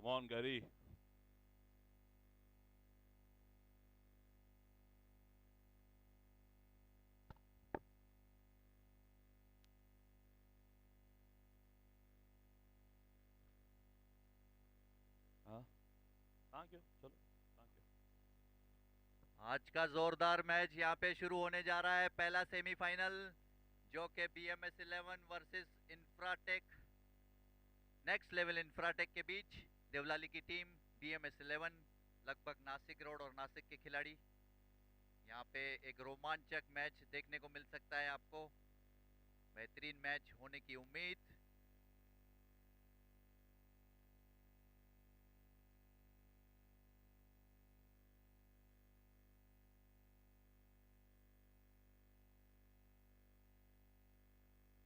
on, Gary. हाँ, thank you, चलो, thank you. आज का जोरदार मैच यहाँ पे शुरू होने जा रहा है। पहला सेमीफाइनल जो कि BMS 11 versus Infratech, next level Infratech के बीच। देवलाली की टीम, BMS 11, लगभग नासिक रोड और नासिक के खिलाड़ी। यहाँ पे एक रोमांचक मैच देखने को मिल सकता है आपको। बेहतरीन मैच होने की उम्मीद।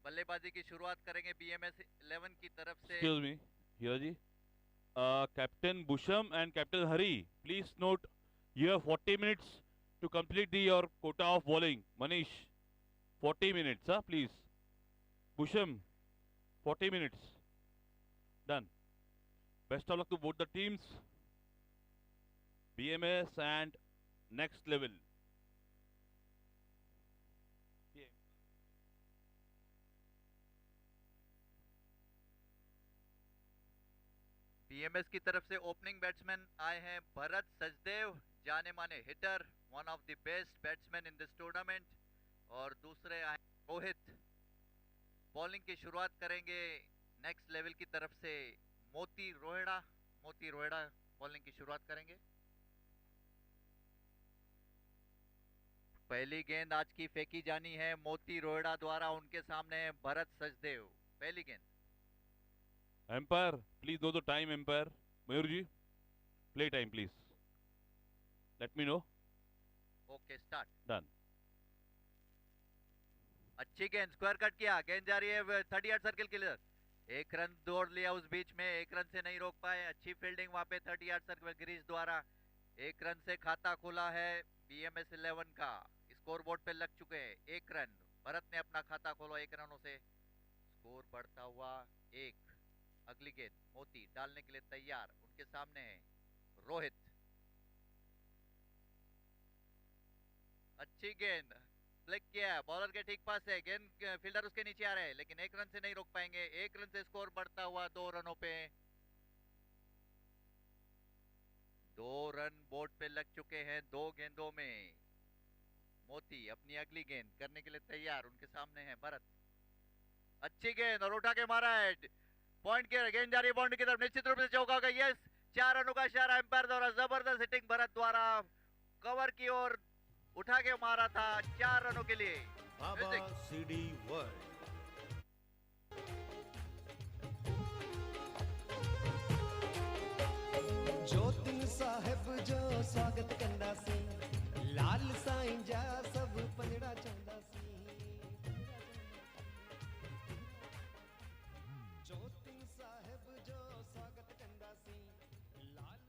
बल्लेबाजी की शुरुआत करेंगे BMS 11 की तरफ से। Excuse me, Hira ji. Captain Busham and Captain Hari, please note you have 40 minutes to complete your quota of bowling. Manish, 40 minutes, please. Busham, 40 minutes. Done. Best of luck to both the teams. BMS and next level. Yeah. BMS की तरफ से opening batsman आए हैं भरत सचदेव, जाने माने hitter, one of the best batsman in this tournament. और दूसरे आए रोहित। बॉलिंग की शुरुआत करेंगे नेक्स्ट लेवल की तरफ से मोती रोहिड़ा। मोती रोहिड़ा बॉलिंग की शुरुआत करेंगे। पहली गेंद आज की फेंकी जानी है मोती रोहिड़ा द्वारा, उनके सामने भरत सचदेव। पहली गेंद। Umpire, please know the time, umpire. Mayur ji, play time, please. Let me know. Okay, start. Done. अच्छी गेंद, स्क्वायर कट किया, गेंद जा रही है 30 यार्ड सर्किल के लिए। एक रन दौड़ लिया उस बीच में, एक रन से नहीं रोक पाए। अच्छी फील्डिंग वहां पे 30 यार्ड सर्किल में गिरीश द्वारा। एक रन से खाता खुला है BMS 11 का। स्कोर बोर्ड पे लग चुके हैं 1 रन। भरत ने अपना खाता खोला 1 रनों से। स्कोर बढ़ता हुआ 1। अगली गेंद मोती डालने के लिए तैयार, उनके सामने है रोहित। अच्छी गेंद, फ्लिक किया, बॉलर के ठीक पास है गेंद, फील्डर उसके नीचे आ रहे हैं लेकिन 1 रन से नहीं रोक पाएंगे। 1 रन से स्कोर बढ़ता हुआ 2 रनों पे। 2 रन बोर्ड पे लग चुके हैं 2 गेंदों में। मोती अपनी अगली गेंद करने के लिए तैयार, उनके सामने है भरत। अच्छी गेंद और उठा के मारा है, पॉइंट के गेंद जा रही है बाउंड्री की तरफ, निश्चित रूप से चौका होगा। यस, 4 रनों का इशारा एम्पायर द्वारा। जबरदस्त हिटिंग भरत द्वारा, कवर की ओर उठा के मारा था 4 रनों के लिए। बाबा CD वर्ल्ड। जोतिन साहेब जो स्वागत कंदा सी, लाल साईं जा सब पंजड़ा चांदा सी। जोतिन साहेब जो स्वागत कंदा सी, लाल।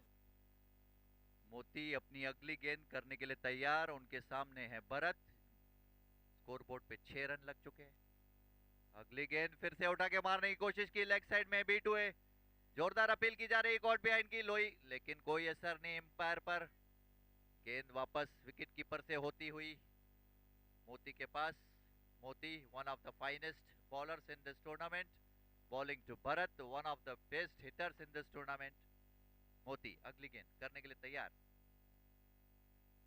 मोती अपनी अगली गेंद करने के लिए तैयार, उनके सामने है भरत। स्कोर बोर्ड पे 6 रन लग चुके हैं। अगली गेंद फिर से उठा के मारने की कोशिश की, लेग साइड में बीट हुए। जोरदार अपील की जा रही है कॉट बिहाइंड की लोई, लेकिन कोई असर नहीं एम्पायर पर। गेंद वापस विकेट कीपर से होती हुई मोती के पास। Moti, one of the finest bowlers in this tournament, bowling to Bharat, one of the best hitters in this tournament. Moti अगली गेंद करने के लिए तैयार।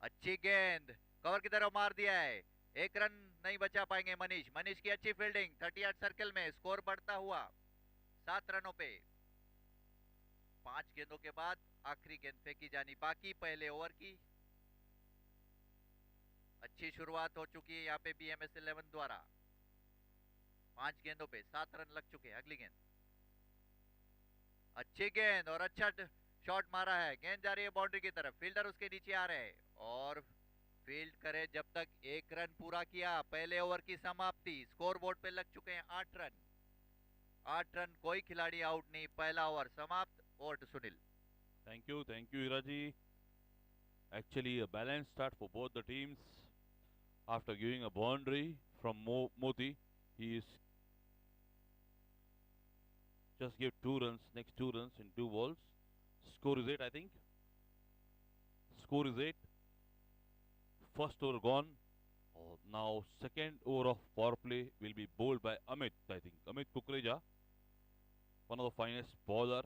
अच्छी गेंद, कवर की तरफ मार दिया है। 1 रन नहीं बचा पाएंगे मनीष। मनीष की अच्छी फील्डिंग 30 यार्ड सर्कल में, स्कोर बढ़ता हुआ 7 रनों पे। 5 गेंदों के बाद आखिरी गेंद फेंकी जानी बाकी पहले ओवर की। अच्छी शुरुआत हो चुकी है यहाँ पे BMS 11 द्वारा। 5 गेंदों पे 7 रन लग चुके हैं। अगली गेंद, अच्छी गेंद और अच्छा शॉट मारा है। गेंद जा रही है बाउंड्री की तरफ, फील्डर उसके नीचे आ रहे हैं और फील्ड करे जब तक 1 रन पूरा किया। पहले ओवर की समाप्ति, स्कोर बोर्ड पे लग चुके हैं 8 रन। 8 रन, कोई खिलाड़ी आउट नहीं। पहला ओवर समाप्त। Over to Sunil. Thank you, Hiraji. Actually, a balanced start for both the teams. After giving a boundary from Moti, he is just gave 2 runs, next 2 runs in 2 balls. Score is 8, I think. Score is 8. First over gone. Now second over of power play will be bowled by Amit, I think. Amit Kukreja, one of the finest bowler.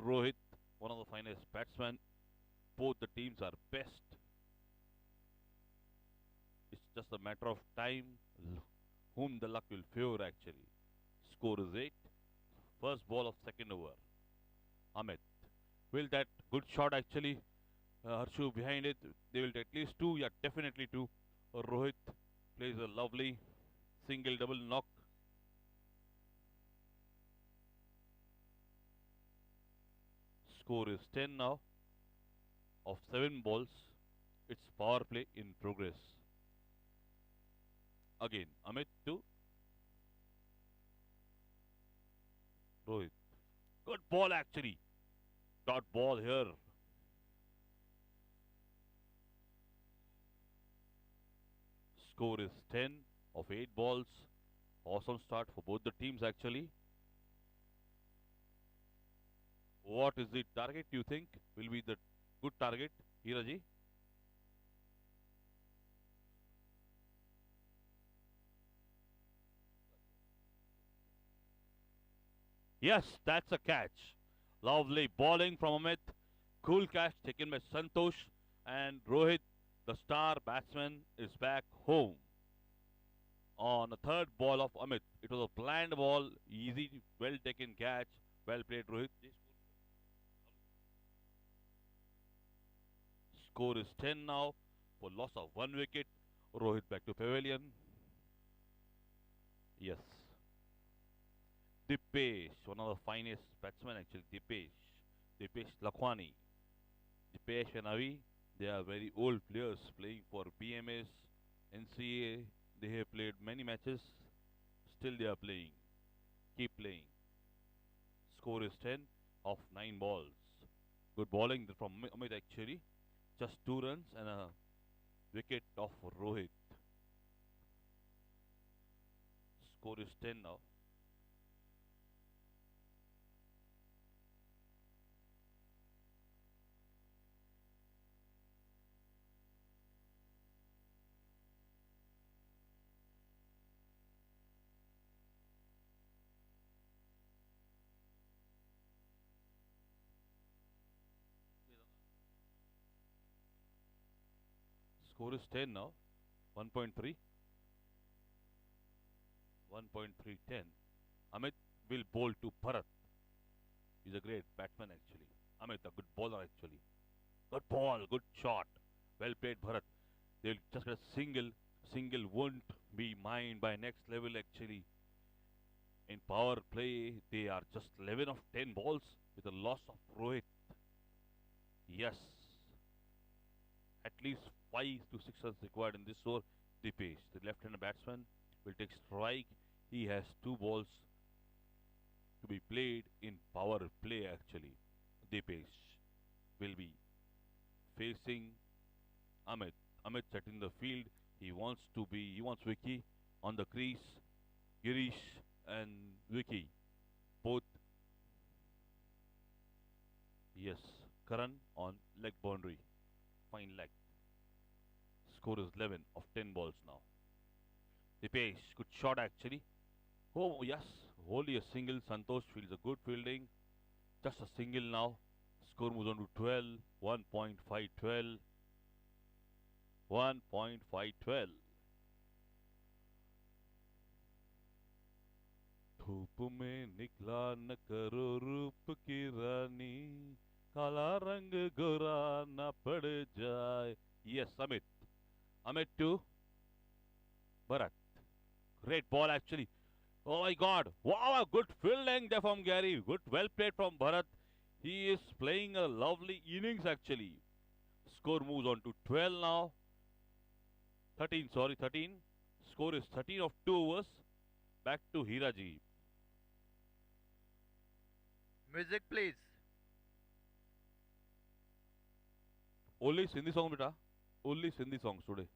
Rohit, one of the finest batsmen. Both the teams are best. It's just a matter of time whom the luck will favor actually. Score is 8. First ball of second over. Amit. Will that good shot actually? Harshu behind it. They will take at least 2. Yeah, definitely 2. Rohit plays a lovely single double knock. Score is 10 now. Of 7 balls. It's power play in progress. Again, Amit to Rohit. Good ball actually. Dot ball here. Score is 10 of 8 balls. Awesome start for both the teams actually. What is the target you think will be the good target, Hiraji? Yes, that's a catch. Lovely bowling from Amit. Cool catch taken by Santosh. And Rohit, the star batsman, is back home. On the third ball of Amit. It was a planned ball. Easy, well taken catch. Well played, Rohit. Score is 10 now for loss of 1 wicket. Rohit back to pavilion. Yes. Dipesh, one of the finest batsmen actually. Dipesh Lakhwani. Dipesh and Avi, they are very old players playing for BMS, NCA. They have played many matches. Still they are playing. Keep playing. Score is 10 of 9 balls. Good bowling from Amit actually. Just 2 runs and a wicket of Rohit. Score is 10 now. Score is 10 now. 1.3. 1.310. Amit will bowl to Bharat. He's a great batsman actually. Amit, a good bowler actually. Good ball, good shot. Well played, Bharat. They'll just get a single. Single won't be mined by next level actually. In power play, they are just 11 of 10 balls with a loss of Rohit. Yes. At least 5 to 6 runs required in this over. Dipesh, the left-handed batsman, will take strike. He has 2 balls to be played in power play actually. Dipesh will be facing Amit. Amit setting the field. He wants Vicky on the crease. Girish and Vicky both. Yes, Karan on leg boundary. Fine leg. Score is 11 of 10 balls now. Dipesh, good shot actually. Oh yes, only a single. Santosh feels a good fielding. Just a single now. Score moves on to 12. 1.512. 1.512. धूप में निकला न करो रूप की रानी, काला रंग गोरा न पड़ जाए. Yes, Amit to Bharat. Great ball actually. Oh my God! Wow, a good fielding there from Gary. Good, well played from Bharat. He is playing a lovely innings actually. Score moves on to 12 now. 13. Score is 13 of 2 overs. Back to Hiraji. Music, please. Only Sindhi song, beta. Only Sindhi songs today.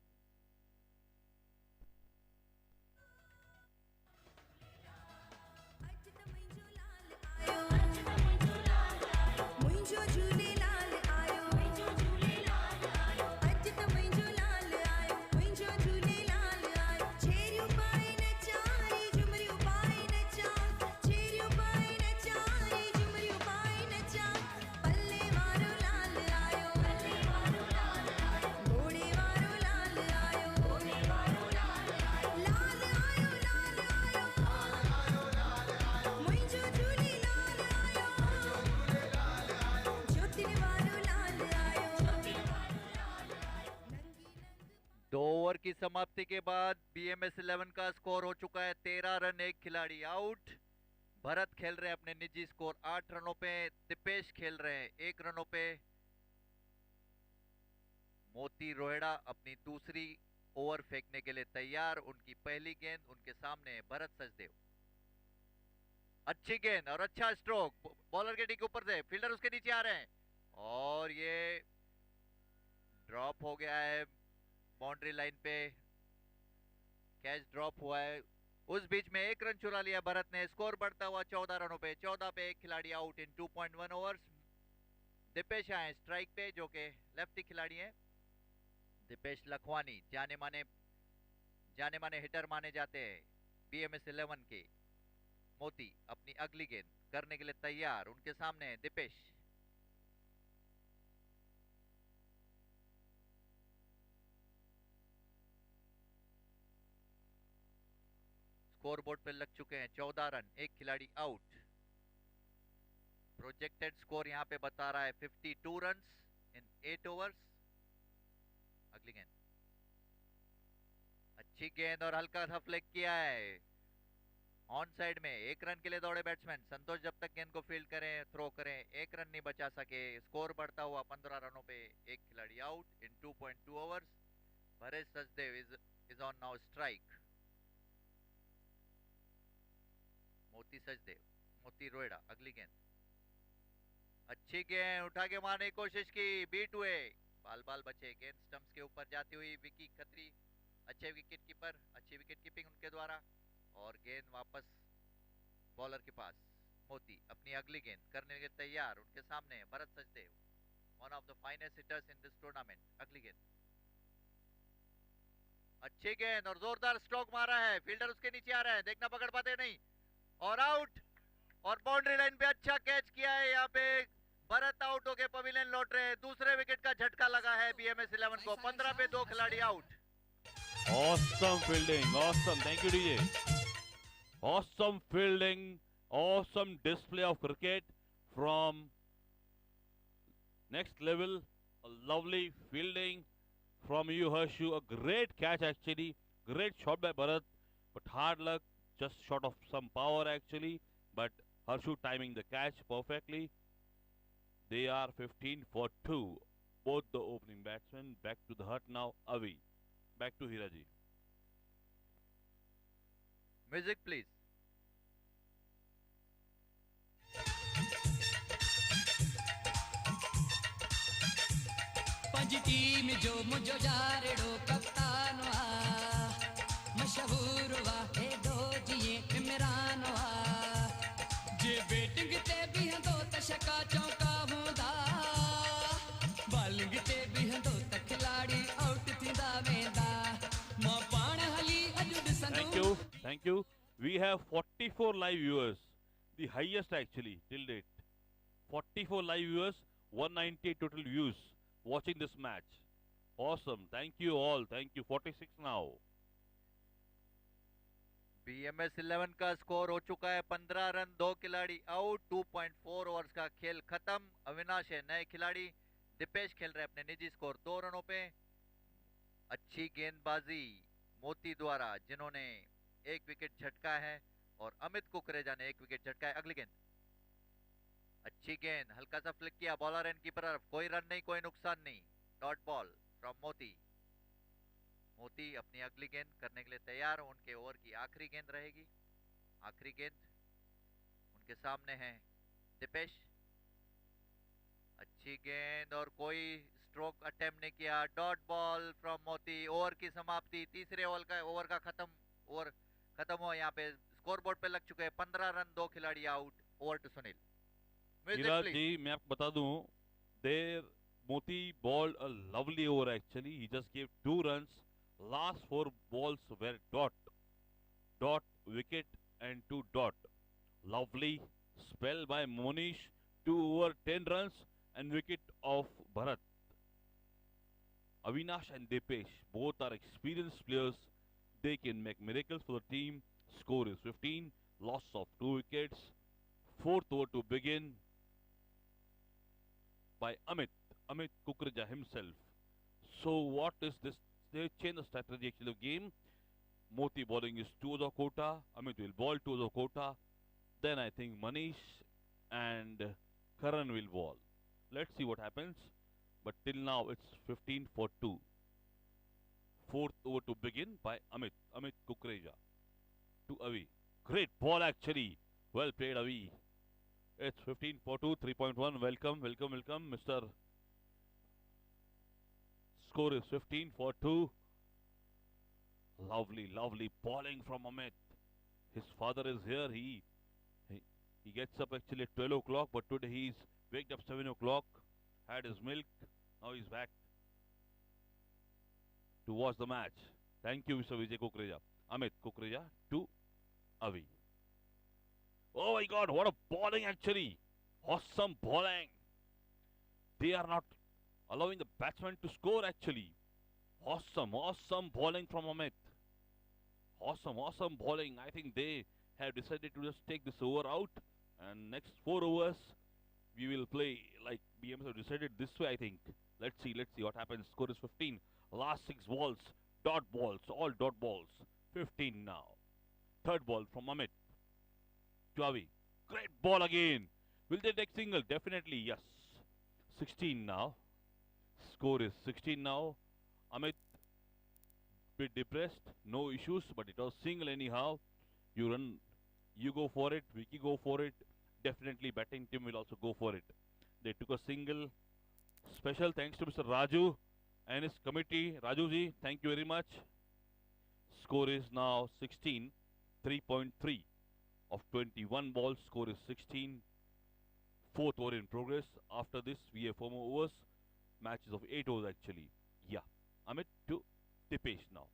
मुंहिंजो over की समाप्ति के बाद BMS 11 का score हो चुका है 13 run, एक खिलाड़ी आउट। भरत खेल रहे हैं अपने निजी स्कोर 8 रनों पे, दीपेश खेल रहे हैं 1 रनों पे। मोती रोहिड़ा अपनी दूसरी ओवर फेंकने के लिए तैयार, उनकी पहली गेंद उनके सामने है भरत सचदेव। अच्छी गेंद और अच्छा स्ट्रोक, बॉलर के ठीक ऊपर से, फील्डर उसके नीचे आ रहे हैं और ये ड्रॉप हो गया है बाउंड्री लाइन पे, कैच ड्रॉप हुआ है। उस बीच में 1 रन चुरा लिया भरत ने, स्कोर बढ़ता हुआ 14 रनों पे। 14 पे एक खिलाड़ी आउट इन 2.1 ओवर्स। दीपेश आए स्ट्राइक पे, जो कि लेफ्टी खिलाड़ी हैं। दीपेश लखवानी जाने माने हिटर माने जाते हैं BMS 11 के। मोती अपनी अगली गेंद करने के लिए तैयार, उनके सामने है दीपेश। स्कोरबोर्ड पे लग चुके हैं 14 रन, एक खिलाड़ी आउट। प्रोजेक्टेड स्कोर यहां पे बता रहा है 52 रन इन 8 ओवर्स। अगली गेंद, अच्छी गेंद और हल्का सा फ्लिक किया है ऑन साइड में। 1 रन के लिए दौड़े बैट्समैन संतोष, जब तक गेंद को फील्ड करें, थ्रो करें, 1 रन नहीं बचा सके। स्कोर बढ़ता हुआ 15 रनों पे, एक खिलाड़ी out in 2.2 overs. Bharat Sachdev is on now strike. मोती रोहिड़ा अगली गेंद, अच्छी गेंद उठा के मारने की कोशिश की, बीट हुए, बाल बचे। गेंद स्टंप्स के ऊपर जाती हुई विकी खत्री, अच्छे विकेट कीपर, अच्छी विकेट कीपिंग उनके द्वारा, और गेंद वापस बॉलर के पास। मोती अपनी अगली गेंद करने के तैयार, उनके सामने Bharat Sachdev, one of the finest hitters in this tournament. अगली गेंद, अच्छी गेंद और जोरदार स्ट्रोक मारा है, फील्डर उसके नीचे आ रहा है, देखना पकड़ पाते नहीं, और आउट। और बाउंड्री लाइन पे अच्छा कैच किया है, यहाँ पे भरत आउट होके पवेलियन लौट रहे हैं। दूसरे विकेट का झटका लगा है BMS 11 को। 15 पे 2 खिलाड़ी out. Awesome fielding, awesome. Thank you, DJ. Awesome fielding, awesome display of cricket from next level. A lovely fielding from you, Harshu. A great catch actually. Great shot by Bharat, but hard luck, just short of some power actually. But Harshu timing the catch perfectly. They are 15 for 2. Both the opening batsmen back to the hut now. Avi. Back to Hiraji. Music please. पंज team जो मुझो जारेड़ो कप्तान वा, मशहूर वा हे दो जिए इमरान वा। जे batting ते भी हंदो त छक्का चौका हुंदा, बॉलिंग ते भी हंदो त खिलाड़ी आउट थींदा वेंदा। मां पाण हली अॼु ॾिसंदो। Thank you. We have 44 live viewers, the highest actually till date. 44 live viewers, 190 total views watching this match. Awesome. Thank you all. Thank you. 46 now. BMS 11 का स्कोर हो चुका है 15 रन, 2 खिलाड़ी आउट। 2.4 ओवर्स का खेल खत्म। अविनाश है नए खिलाड़ी, दीपेश खेल रहे अपने निजी स्कोर 2 रनों पे। अच्छी गेंदबाजी मोती द्वारा, जिन्होंने 1 विकेट झटका है, और अमित कुकरेजा ने 1 विकेट झटका है। अगली गेंद, अच्छी गेंद, हल्का सा फ्लिक किया बॉलर एंड की तरफ, कोई रन नहीं, कोई नुकसान नहीं। डॉट बॉल फ्रॉम मोती। मोती अपनी अगली गेंद करने के लिए तैयार, उनके ओवर की आखिरी गेंद रहेगी। आखिरी गेंद उनके सामने है दीपेश। अच्छी गेंद और कोई स्ट्रोक अटेम्प्ट नहीं किया। डॉट बॉल फ्रॉम मोती। ओवर की समाप्ति, तीसरे ओवर का खत्म हुआ। यहाँ पे स्कोर बोर्ड पे लग चुके हैं 15 रन, 2 खिलाड़ी out. Over to Sunil. Hiraj ji, मैं आपको बता दूं, there Moti bowled a lovely over actually. He just gave 2 runs. Last 4 balls were dot, wicket and 2 dot. Lovely spell by Monish. 2 over 10 runs and wicket of Bharat. Avinash and Deepesh both are experienced players. They can make miracles for the team. Score is 15. Loss of 2 wickets. 4th over to begin by Amit Kukrija himself. So what is this they changed the strategy actually of the game. Moti bowling is towards the quota. Amit will bowl towards the quota. Then I think Manish and Karan will bowl. Let's see what happens. But till now it's 15 for 2. Fourth over to begin by Amit Kukreja to Avi. Great ball actually. Well played, Avi. It's 15 for 2, 3.1. Welcome, Mr. Score is 15 for 2. Lovely bowling from Amit. His father is here. He gets up actually at 12 o'clock, but today he's waked up 7 o'clock, had his milk. Now he's back to watch the match. Thank you, Mr. Vijay Kukreja. Amit Kukreja to Avi. Oh my God, what a bowling actually. Awesome bowling. They are not allowing the batsman to score actually. Awesome bowling from Amit. Awesome bowling. I think they have decided to just take this over out, and next 4 overs we will play like BMS have decided this way, I think. Let's see what happens. Score is 15. Last 6 balls, all dot balls. 15 now. Third ball from Amit. Javi. Great ball again. Will they take single? Definitely, yes. 16 now. Score is 16 now. Amit, bit depressed. No issues, but it was single anyhow. You run, you go for it. Vicky go for it. Definitely batting team will also go for it. They took a single. Special thanks to Mr. Raju and his committee. Raju ji, thank you very much. Score is now 16, 3.3 of 21 balls. Score is 16. Fourth over in progress. After this, we have 4 more overs. Matches of 8 overs actually. Yeah. Amit to Dipesh now.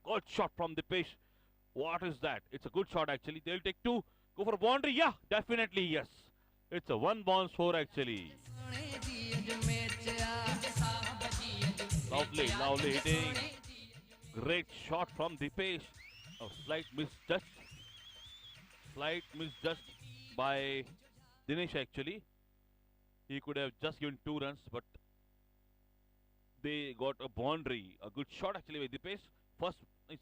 Good shot from Dipesh. What is that? It's a good shot actually. They'll take 2. Go for a boundary. Yeah, definitely yes. It's a 1 bounce 4 actually. Lovely hitting. Great shot from Dipesh. A slight misjudge by Dinesh actually. He could have just given 2 runs, but they got a boundary. A good shot actually by Dipesh.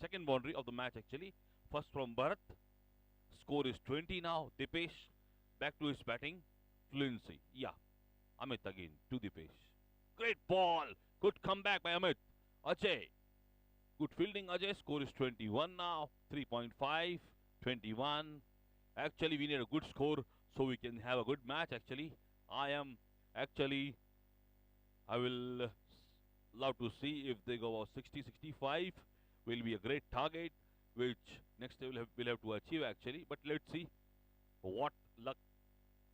Second boundary of the match actually. First from Bharat. Score is 20 now. Dipesh back to his batting fluency. Yeah. Amit again to Dipesh. Great ball. Good comeback by Amit. Ajay. Good fielding Ajay. Score is 21 now. 3.5. 21. Actually, we need a good score so we can have a good match actually. I will love to see if they go about 60, 65. Will be a great target, which next day we'll have to achieve actually. But let's see what luck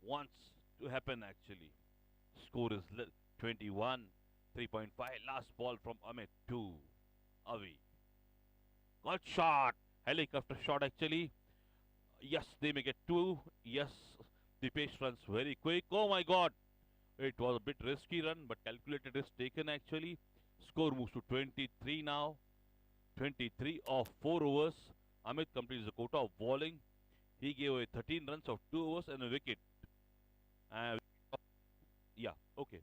wants to happen actually. Score is 21, 3.5. Last ball from Amit to Avi. Good shot. Helicopter shot actually. Yes, they may get 2. Yes, Dipesh runs very quick. Oh my God. It was a bit risky run, but calculated risk taken actually. Score moves to 23 now. 23 of 4 overs. Amit completes the quota of bowling. He gave away 13 runs of 2 overs and a wicket. Yeah, okay.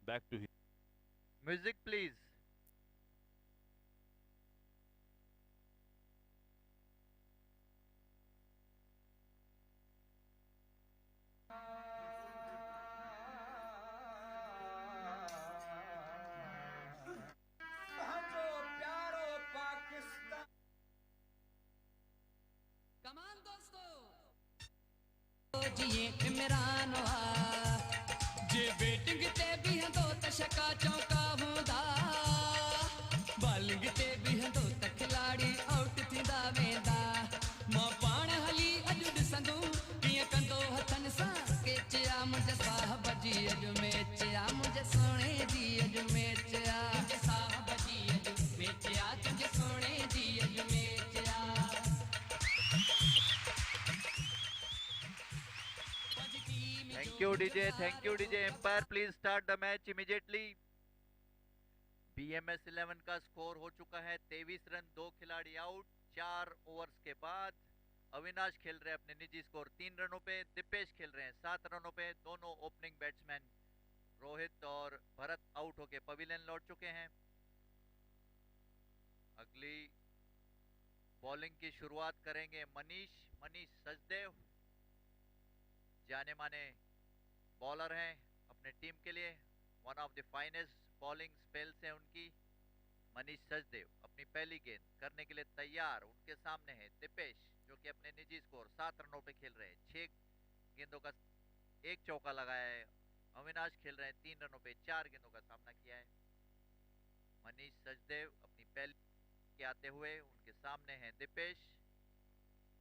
Back to him. Music please. जिए इमरान जे batting ते भी हंदो त छक्का चौका हुंदा bowling ते भी हंदो त खिलाड़ी आउट थींदा वेंदा मां पाण हली अॼु ॾिसंदो कीअं कंदो हथनि सां केचिया मुंहिंजे साहब जी अॼु मैचिया मुंहिंजे सोणे जी अॼु मैचिया मुंहिंजे साहब जी अॼु मैचिया तुंहिंजे सोणे जी अॼु मैचिया Thank you DJ. Empire please start the match immediately. BMS 11 का स्कोर हो चुका है 23 रन, 2 खिलाड़ी आउट 4 ओवर्स के बाद। अविनाश खेल रहे हैं अपने निजी स्कोर 3 रनों पे, दिपेश खेल रहे हैं 7 रनों पे। दोनों ओपनिंग बैट्समैन रोहित और भरत आउट होके पवेलियन लौट चुके हैं। अगली बॉलिंग की शुरुआत करेंगे मनीष सचदेव, जाने माने बॉलर हैं अपने टीम के लिए। One of the finest bowling spells हैं उनकी। मनीष सचदेव अपनी पहली गेंद करने के लिए तैयार। उनके सामने है दिपेश, जो कि अपने निजी स्कोर 7 रनों पे खेल रहे हैं। 6 गेंदों का 1 चौका लगाया है। अविनाश खेल रहे हैं 3 रनों पे 4 गेंदों का सामना किया है। मनीष सचदेव अपनी पहली के आते हुए, उनके सामने है दिपेश।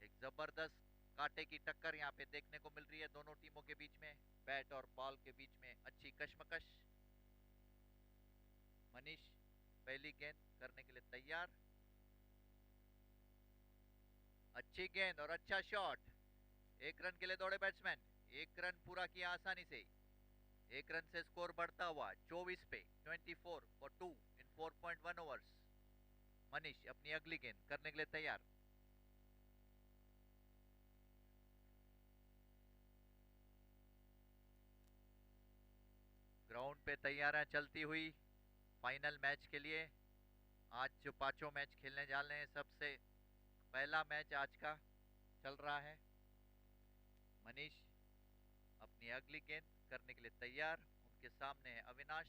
एक जबरदस्त कांटे की टक्कर यहाँ पे देखने को मिल रही है दोनों टीमों के बीच में। बैट और बॉल के बीच में अच्छी कशमकश। मनीष पहली गेंद करने के लिए तैयार। अच्छी गेंद और अच्छा शॉट। 1 रन के लिए दौड़े बैट्समैन। 1 रन पूरा किया आसानी से। 1 रन से स्कोर बढ़ता हुआ 24 पे 24 फॉर 2 इन 4.1 ओवर्स। मनीष अपनी अगली गेंद करने के लिए तैयार। ग्राउंड पे तैयारियां चलती हुई फाइनल मैच के लिए। आज जो 5 मैच खेलने जा रहे हैं, सबसे पहला मैच आज का चल रहा है। मनीष अपनी अगली गेंद करने के लिए तैयार। उनके सामने है अविनाश।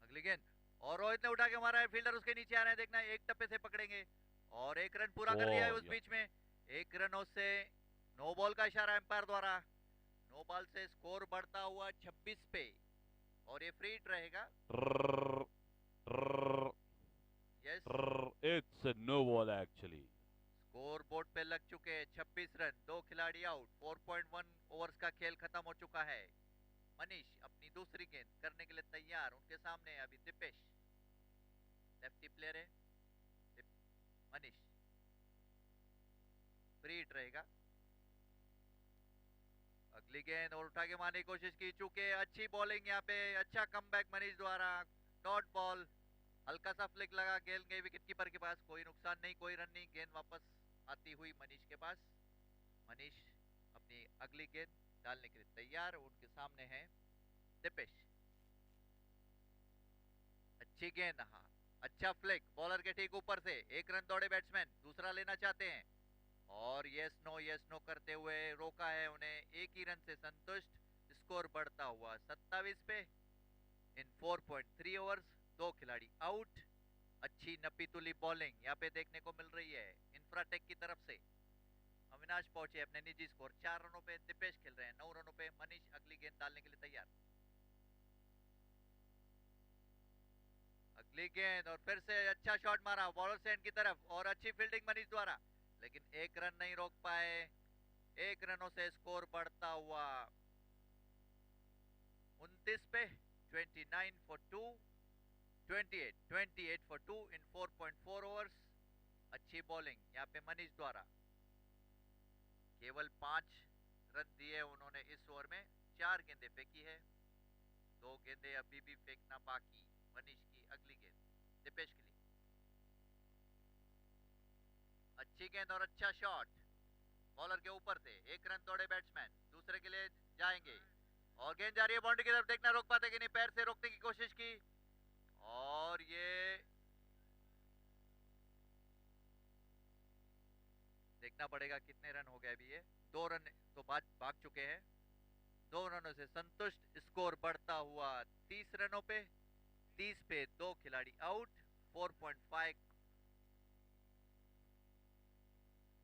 अगली गेंद और रोहित ने उठा के मारा है। फील्डर उसके नीचे आ रहे हैं, देखना एक टप्पे से पकड़ेंगे। और 1 रन पूरा कर लिया है उस बीच में। 1 रनों से नो बॉल का इशारा एम्पायर द्वारा। नो बॉल से स्कोर बढ़ता हुआ 26 पे और ये फ्री हिट रहेगा। Yes, It's a no ball actually. Score board पे लग चुके हैं 26 रन, 2 खिलाड़ी आउट। 4.1 ओवर्स का खेल खत्म हो चुका है। मनीष अपनी दूसरी गेंद करने के लिए तैयार। उनके सामने अभी दिपेश, लेफ्टी प्लेयर है। मनीष फ्री हिट रहेगा। अगली गेंद और उठा के मारने की कोशिश की, चूके अच्छी बॉलिंग यहाँ पे। अच्छा कमबैक मनीष द्वारा। डॉट बॉल, हल्का सा फ्लिक लगा, गेंद गई विकेट कीपर के पास। कोई नुकसान नहीं, कोई रन नहीं। गेंद वापस आती हुई मनीष के पास। मनीष अपनी अगली गेंद डालने के लिए तैयार। उनके सामने है दिपेश। अच्छी गेंद, हाँ, अच्छा फ्लिक बॉलर के ठीक ऊपर से। 1 रन दौड़े बैट्समैन, दूसरा लेना चाहते हैं और यस नो करते हुए रोका है उन्हें। 1 ही रन से संतुष्ट। स्कोर बढ़ता हुआ 27 पे इन 4.3 ओवर्स। 2 खिलाड़ी आउट। अच्छी नपी तुली बॉलिंग यहाँ पे देखने को मिल रही है इंफ्राटेक की तरफ से। अविनाश पहुंचे अपने निजी स्कोर 4 रनों पे। दिपेश खेल रहे हैं 9 रनों पे। मनीष अगली गेंद डालने के लिए तैयार। अगली गेंद और फिर से अच्छा शॉट मारा बॉलर से एंड की तरफ और अच्छी फील्डिंग मनीष द्वारा, लेकिन 1 रन नहीं रोक पाए। 1 रनों से स्कोर बढ़ता हुआ 29 पे 29 फॉर 2 28 फॉर 2 इन 4.4 ओवर्स। अच्छी बॉलिंग यहाँ पे मनीष द्वारा। केवल 5 रन दिए उन्होंने इस ओवर में। 4 गेंदें फेंकी है, 2 गेंदें अभी भी फेंकना बाकी। मनीष की अगली गेंद दिपेश के लिए। अच्छी गेंद और अच्छा शॉट बॉलर के ऊपर से। 1 रन दौड़े बैट्समैन, दूसरे के लिए जाएंगे और गेंद जा रही है बाउंड्री की तरफ। देखना रोक पाते कि नहीं। पैर से रोकने की कोशिश की और ये देखना पड़ेगा कितने रन हो गए अभी। ये 2 रन तो भाग चुके हैं। 2 रनों से संतुष्ट। स्कोर बढ़ता हुआ 30 रनों पे। 30 पे 2 खिलाड़ी आउट। 4.5।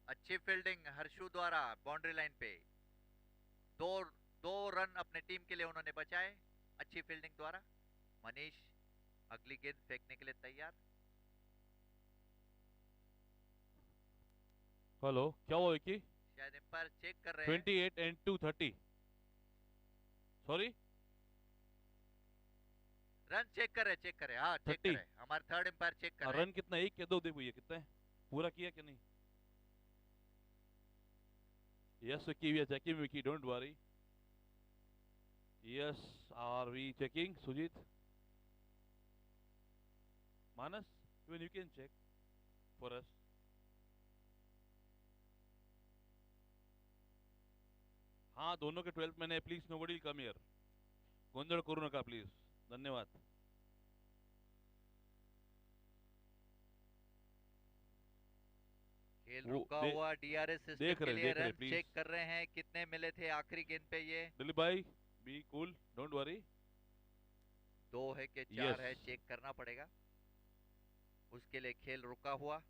अच्छी फील्डिंग हर्षु द्वारा बाउंड्री लाइन पे। 2 रन अपने टीम के लिए उन्होंने बचाए अच्छी फील्डिंग द्वारा। मनीष अगली गेंद फेंकने के लिए तैयार। हेलो, क्या हुआ विकी? शायद एम्पायर चेक कर रहे हैं। 28 and 230. सॉरी, रन चेक कर रहे। हाँ, चेक कर 30. रहे हैं। हमारे थर्ड एम्पायर चेक कर रहे हैं। रन कितना? 1 या 2 देखो, ये कितना है? पूरा किया कि नहीं? Yes, Vicky, we are checking, Vicky, don't worry. Yes, are we checking, Sujit? Manas, even you can check for us. हाँ दोनों के 12th मैंने प्लीज नोबडी कम हियर गोंधळ करू नका प्लीज धन्यवाद खेल वो रुका हुआ डीआरएस सिस्टम देख के रहे, लिए देख रहे, रन please. चेक कर रहे हैं कितने मिले थे आखिरी गेंद पे ये दिलीप भाई बी कूल डोंट वरी 2 है कि 4 है Yes. चेक करना पड़ेगा उसके लिए खेल रुका हुआ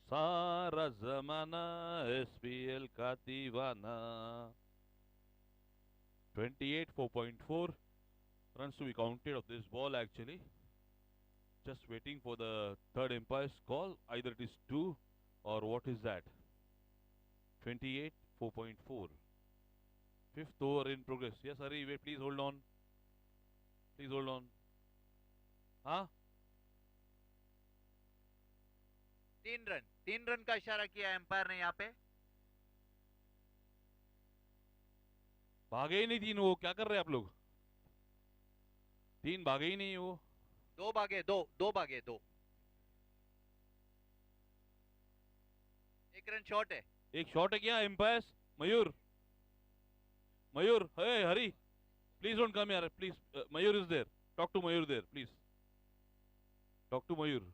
सारा जमाना एसपीएल का दीवाना 28 4.4 runs to be counted of this ball actually just waiting for the third umpire's call either it is 2 or what is that 28 4.4 fifth over in progress yes Hari wait please hold on हाँ 3 run का इशारा किया empire ने यहाँ पे भागे ही नहीं तीन वो क्या कर रहे हैं आप लोग तीन भागे ही नहीं वो 2 भागे 2 भागे 2 1 रन शॉट है एक शॉट है क्या umpires Mayur hey hurry please don't come यार please Mayur is there talk to Mayur there please talk to Mayur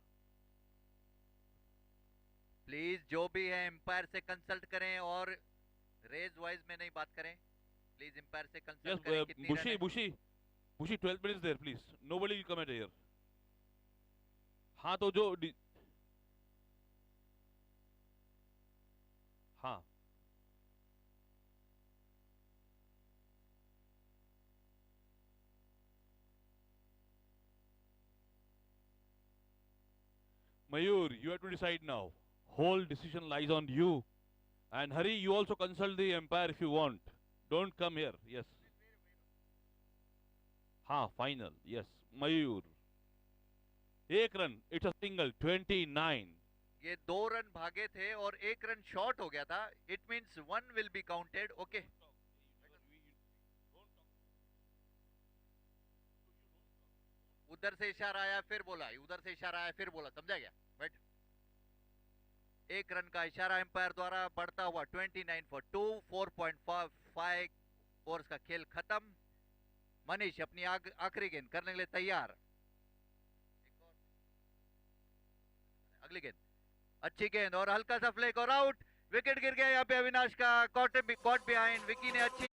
please जो भी है एम्पायर से कंसल्ट करें और रेज वाइज में नहीं बात करें प्लीज एम्पायर से कंसल्ट करें कितनी रन है। बुशी 12 minutes there please nobody will come at here हाँ तो जो हाँ Mayur, you have to decide now. Whole decision lies on you. And Hari, you also consult the umpire if you want. Don't come here. Yes. हाँ final. Yes. Mayur. एक run. It's a single. 29. ये 2 run भागे थे और 1 run short हो गया था it means 1 will be counted okay उधर से इशारा आया फिर बोला उधर से इशारा आया फिर बोला समझा गया बट 1 रन का इशारा एम्पायर द्वारा बढ़ता हुआ 29 फॉर 2 4.5 ओवर्स का खेल खत्म मनीष अपनी आखिरी गेंद करने के लिए तैयार अगली गेंद अच्छी गेंद और हल्का सा फ्लेक और आउट विकेट गिर गया यहाँ पे अविनाश का कॉट बिहाइंड विकी ने अच्छी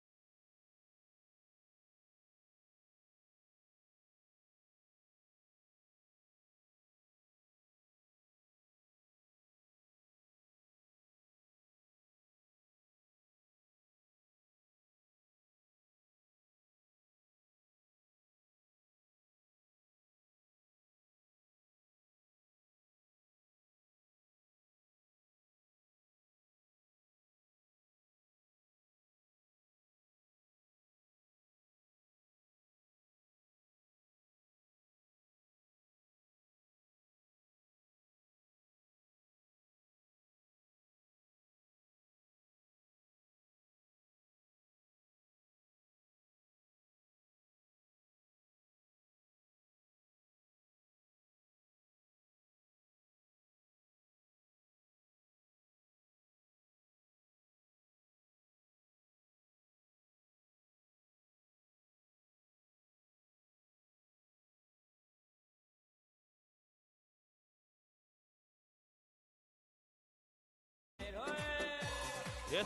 Yes.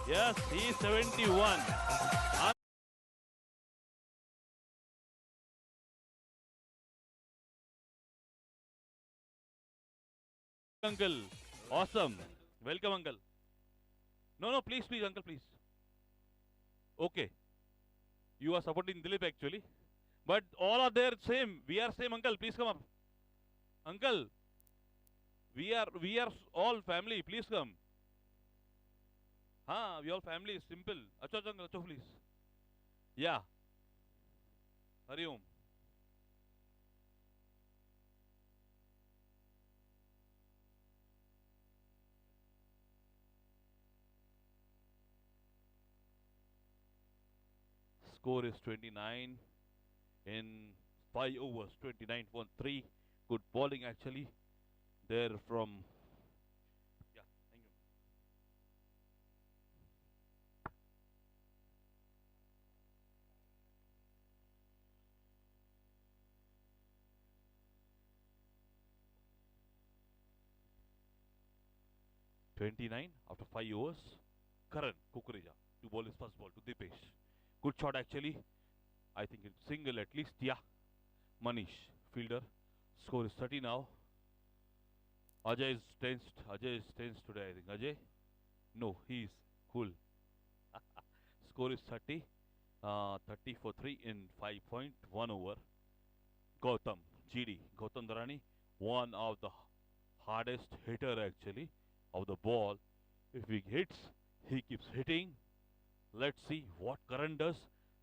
Yes, he's 71. Uncle, awesome. Welcome, uncle. No, please, uncle, please. Okay. You are supporting Dilip actually. But all are there same. We are same, uncle. Please come up. Uncle, we are all family. Please come. हाँ, we all family. Simple. अच्छा uncle, अच्छा please. Yeah. Hari Om. Score is 29 in 5 overs. 29.3. Good bowling actually. There from. Yeah, thank you. "29 after 5 overs. Karan Kukureja to bowl his first ball to Dipesh. Good shot actually. I think it's single at least. Yeah. Manish, fielder. Score is 30 now. Ajay is tensed. Ajay is tensed today, I think. Ajay? No, he is cool. Score is 30. 30 for 3 in 5.1 over. Gautam, GD, Gautam Dharani, one of the hardest hitter actually of the ball. If he hits, he keeps hitting. Let's see what Karan does.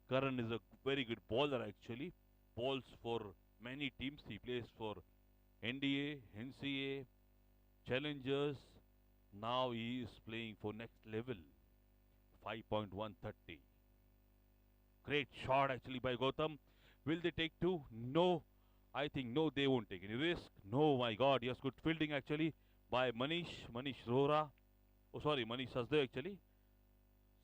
Karan is a very good bowler actually. Bowls for many teams. He plays for NDA, NCA, Challengers. Now he is playing for next level. 5.130. Great shot actually by Gautam. Will they take two? No. I think no, they won't take any risk. No, my God. Yes, good fielding actually by Manish. Manish Rohra. Oh, sorry, Manish Sasdev actually.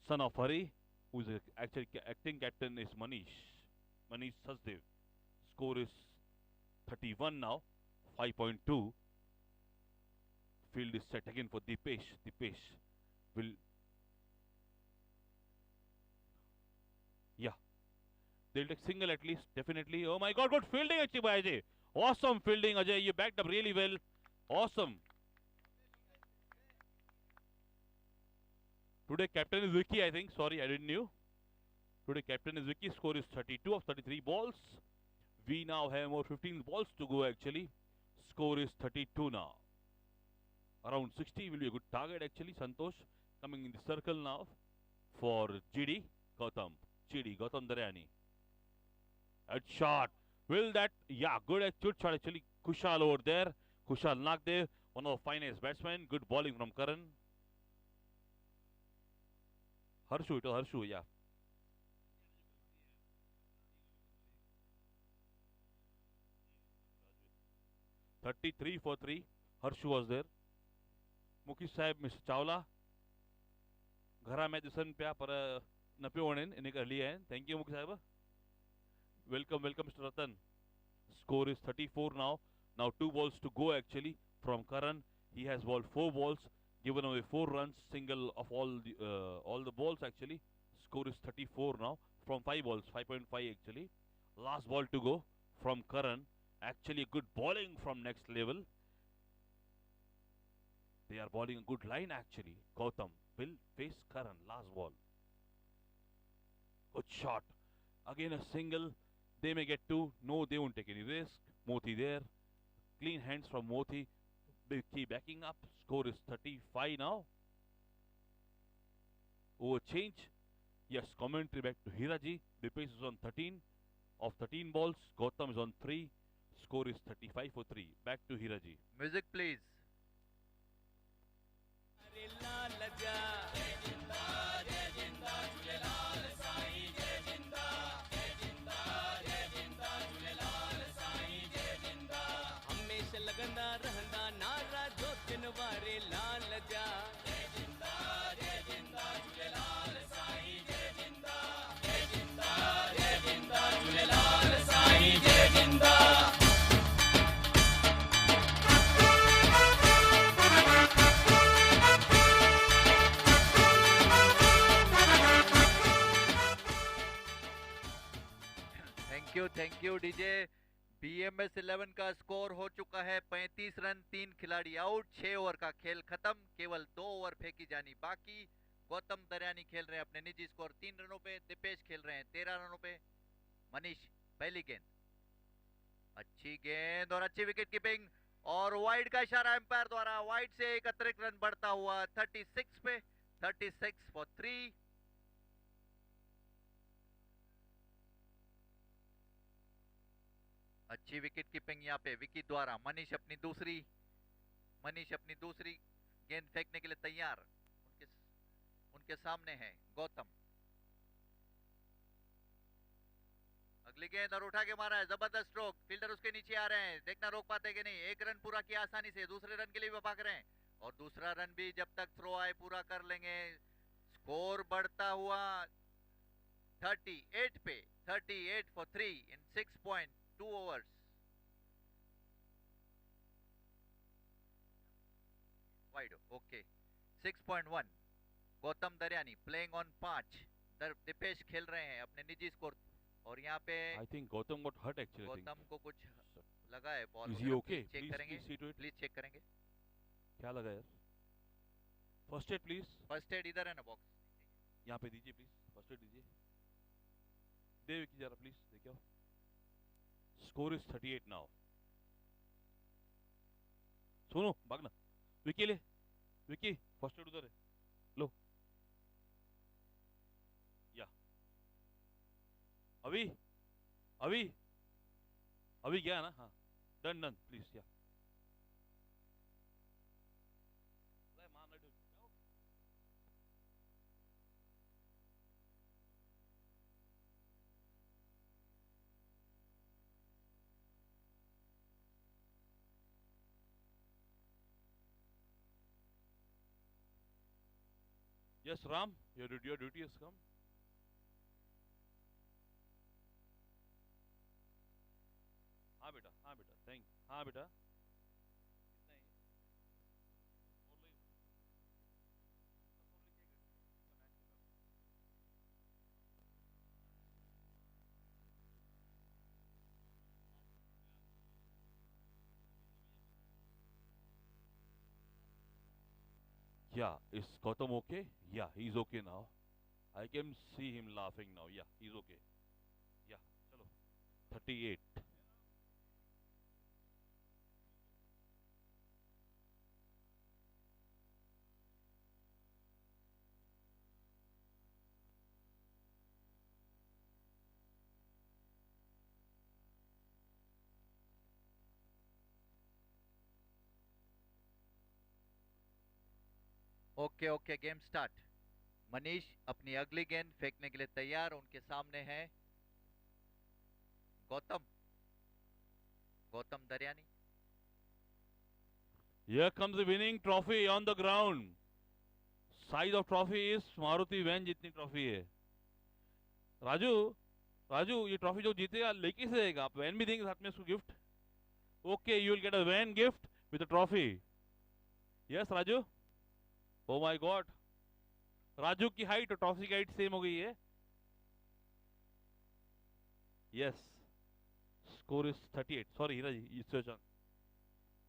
Son of Hari, who is actually acting captain, is Manish. Manish Sasdev. Score is 31 now. 5.2. Field is set again for Dipesh. Dipesh will. Yeah. They'll take single at least, definitely. Oh my God, good fielding actually by Ajay. Awesome fielding, Ajay. You backed up really well. Awesome. Today captain is Vicky, I think. Sorry, I didn't knew. Today captain is Vicky. Score is 32 of 33 balls. We now have more 15 balls to go actually. Score is 32 now. Around 60 will be a good target actually. Santosh coming in the circle now for GD Gautam. GD Gautam Daryani. Good shot. Will that? Yeah, good shot actually. Kushal over there. Kushal Nagdev, one of the finest batsmen. Good bowling from Karan. Harshu, it was Harshu, yeah. "33 for 3. Harshu was there. Mukesh Sahib, Mr. Chawla. घरा में दिसन पे पर न पे वणन इने कर लिया है. Thank you, Mukesh Sahib. Welcome, Mr. Ratan. Score is 34 now. Now 2 balls to go actually from Karan. He has bowled 4 balls, given away 4 runs, single of all the balls actually. Score is 34 now from 5 balls, 5.5 actually. Last ball to go from Karan. Actually good bowling from next level. They are bowling a good line actually. Gautam will face Karan. Last ball. Good shot. Again a single. They may get 2. No, they won't take any risk. Moti there. Clean hands from Moti. They keep backing up. Score is 35 now. Over change. Yes, commentary back to Hiraji. Dipesh is on 13 of 13 balls. Gautam is on 3. Score is 35 for 3. Back to Hiraji. Music please. हमेशा लगंदा रहंदा नारा जो दिन वारे लाल जा जय जिंदा झूलेलाल साईं जय जिंदा झूलेलाल साईं जय जिंदा थैंक यू डीजे। BMS 11 का स्कोर हो चुका है 35 रन, 3 खिलाड़ी आउट, 6 ओवर का खेल खत्म, केवल 2 ओवर फेंकी जानी बाकी। गौतम दरियानी खेल रहे हैं अपने निजी स्कोर 3 रनों पे, दिपेश खेल रहे हैं 13 रनों पे। मनीष पहली गेंद, अच्छी गेंद और अच्छी विकेट कीपिंग और वाइड का इशारा एम्पायर द्वारा। वाइड से एक अतिरिक्त रन बढ़ता हुआ 36 पे, 36 फॉर 3। अच्छी विकेट कीपिंग यहाँ पे विकी द्वारा। मनीष अपनी दूसरी गेंद फेंकने के लिए तैयार। उनके सामने है गौतम। अगली गेंद और उठा के मारा है, जबरदस्त स्ट्रोक, फील्डर उसके नीचे आ रहे हैं, देखना रोक पाते कि नहीं। एक रन पूरा किया आसानी से, दूसरे रन के लिए भी भाग रहे हैं और दूसरा रन भी जब तक थ्रो आए पूरा कर लेंगे। स्कोर बढ़ता हुआ 38 पे, 38 for 3 in 6.2 overs। Wide, okay. 6.1 Gautam Dariyani playing on 5, Deepesh खेल रहे हैं अपने निजी स्कोर और यहाँ पे I think Gautam got hurt actually. I think. Gautam को कुछ लगा है ball Is he okay? Check Please, करेंगे, please see to it. Please check करेंगे। क्या लगा यार? First aid please. First aid इधर है ना बॉक्स। यहाँ पे दीजिए प्लीज, फर्स्ट एड दीजिए। दे विकी जरा प्लीज, देखिए आओ। Score is 38 now. सुनो भागना, विकी ले, विकी फर्स्ट एड उधर है, लो। या अभी अभी अभी गया ना? हाँ डन डन प्लीज। या Yes, Ram, your duty has come. हाँ बेटा, थैंक, हाँ बेटा। कितना है? और ले। Yeah, is Gautam okay? Yeah, he's okay now. I can see him laughing now. Yeah, he's okay. Yeah, chalo. 38. Okay okay, game start. Manish अपनी अगली गेंद फेंकने के लिए तैयार, उनके सामने है Gautam, Gautam Daryani. Here comes the winning trophy on the ground. Size of trophy is Maruti van जितनी ट्रॉफी है। राजू, राजू ये ट्रॉफी जो जीतेगा लेके से जाएगा, आप वैन भी देंगे साथ में उसको gift. Okay, you will get a van gift with a trophy. Yes Raju. Oh my god, Raju की हाइट और ट्रॉफी की हाइट सेम हो गई है। Yes, score is 38। Sorry Hira ji, it's your turn.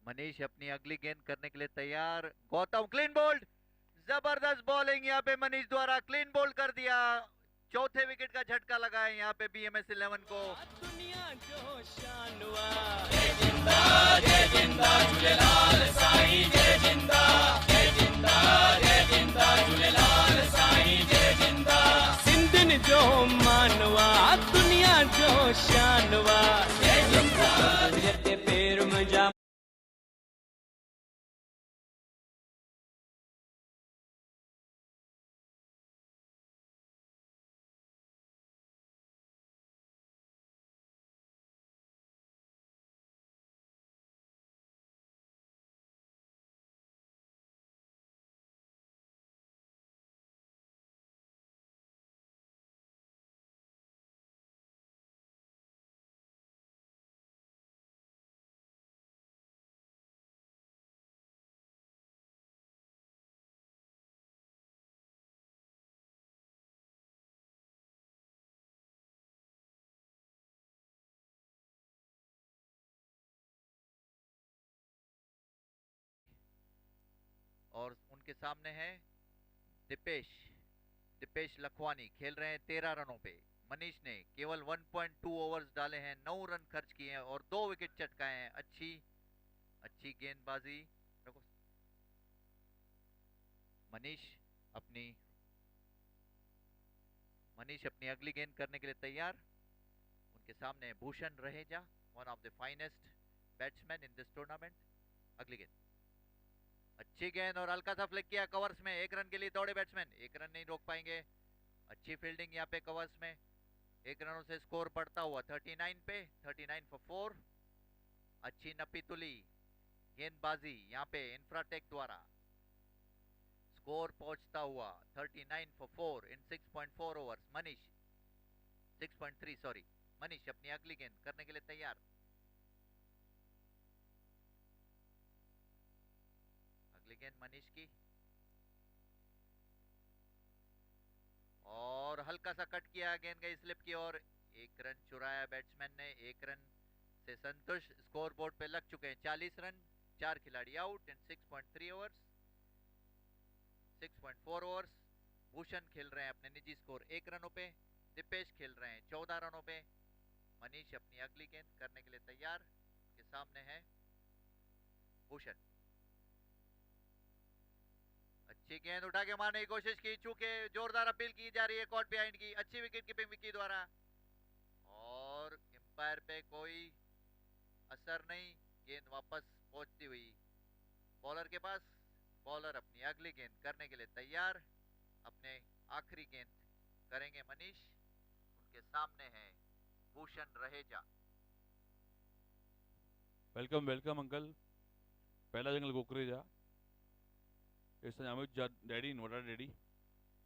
Manish अपनी अगली गेंद करने के लिए तैयार, गौतम क्लीन बोल्ड, जबरदस्त बॉलिंग यहाँ पे मनीष द्वारा, क्लीन बोल्ड कर दिया। चौथे विकेट का झटका लगा है यहाँ पे BMS 11 को। दुनिया जो शानवा, जय जिंदा, जय जिंदा झूलेलाल साईं, जय जिंदा, जय जिंदा, जय जिंदा झूलेलाल साईं, जय जिंदा। सिंधन जो मानवा, दुनिया जो शानवा, जय जिंदा, जते पैर मजा। और उनके सामने है दीपेश, दीपेश लखवानी खेल रहे हैं 13 रनों पे। मनीष ने केवल 1.2 ओवर्स डाले हैं, 9 रन खर्च किए हैं और 2 विकेट चटकाए हैं। अच्छी गेंदबाजी। मनीष अपनी अगली गेंद करने के लिए तैयार, उनके सामने Bhushan Raheja, one of the finest batsman in this tournament. अगली गेंद, अच्छी गेंद और हल्का सा फ्लिक किया कवर्स में। 1 रन के लिए दौड़े बैट्समैन, 1 रन नहीं रोक पाएंगे। अच्छी फील्डिंग यहाँ पे कवर्स में, एक रनों से स्कोर बढ़ता हुआ 39 पे, 39 फॉर 4। अच्छी नपी तुली गेंदबाजी यहाँ पे इंफ्राटेक द्वारा। स्कोर पहुंचता हुआ 39 for 4 in 6.4 overs. Manish 6.3 sorry. Manish अपनी अगली गेंद करने के लिए तैयार। अगली गेंद मनीष की, और हल्का सा कट किया, गेंद गई स्लिप की और एक रन चुराया बैट्समैन ने। एक रन से संतुष्ट। स्कोर बोर्ड पे लग चुके हैं 40 रन। 4 खिलाड़ी out in 6.3 overs, 6.4 overs. Bhushan खेल रहे हैं अपने निजी स्कोर 1 रनों पे। दीपेश खेल रहे हैं 14 रनों पे। मनीष अपनी अगली गेंद करने के लिए तैयार। के सामने है भूषण। अच्छी गेंद उठा के मारने की कोशिश की, चूंकि जोरदार अपील की जा रही है कॉट बिहाइंड की। अच्छी विकेट कीपिंग विकी द्वारा, और एम्पायर पे कोई असर नहीं। गेंद वापस पहुंचती हुई बॉलर के पास। बॉलर अपनी अगली गेंद करने के लिए तैयार। अपने आखिरी गेंद करेंगे मनीष। उनके सामने है Bhushan Raheja. Welcome welcome uncle. पहला जंगल गोकरेजा. It's an Amit Daddy in Vada Daddy.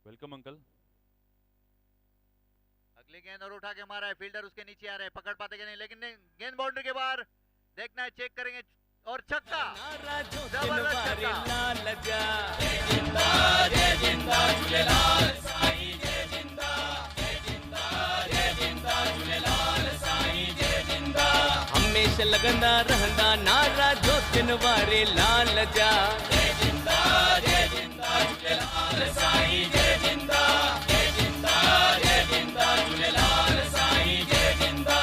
Welcome uncle. अगली गेंद और उठा के मारा है। फील्डर उसके नीचे आ रहे हैं, पकड़ पाते कि नहीं, लेकिन गेंद बाउंड्री के बाहर। देखना है, चेक करेंगे, और छक्का। जबरदस्त छक्का। लाल जा जय जिंदा जय जिंदा झूलेलाल साईं जय जिंदा जय जिंदा जय जिंदा झूलेलाल साईं जय जिंदा। हमेशा लगंदा रहंदा नारा जो दिन वारे लाल जा जय जिंदा जय जिंदा झूलेलाल साईं जय जिंदा जय जिंदा जय जिंदा झूलेलाल साईं जय जिंदा।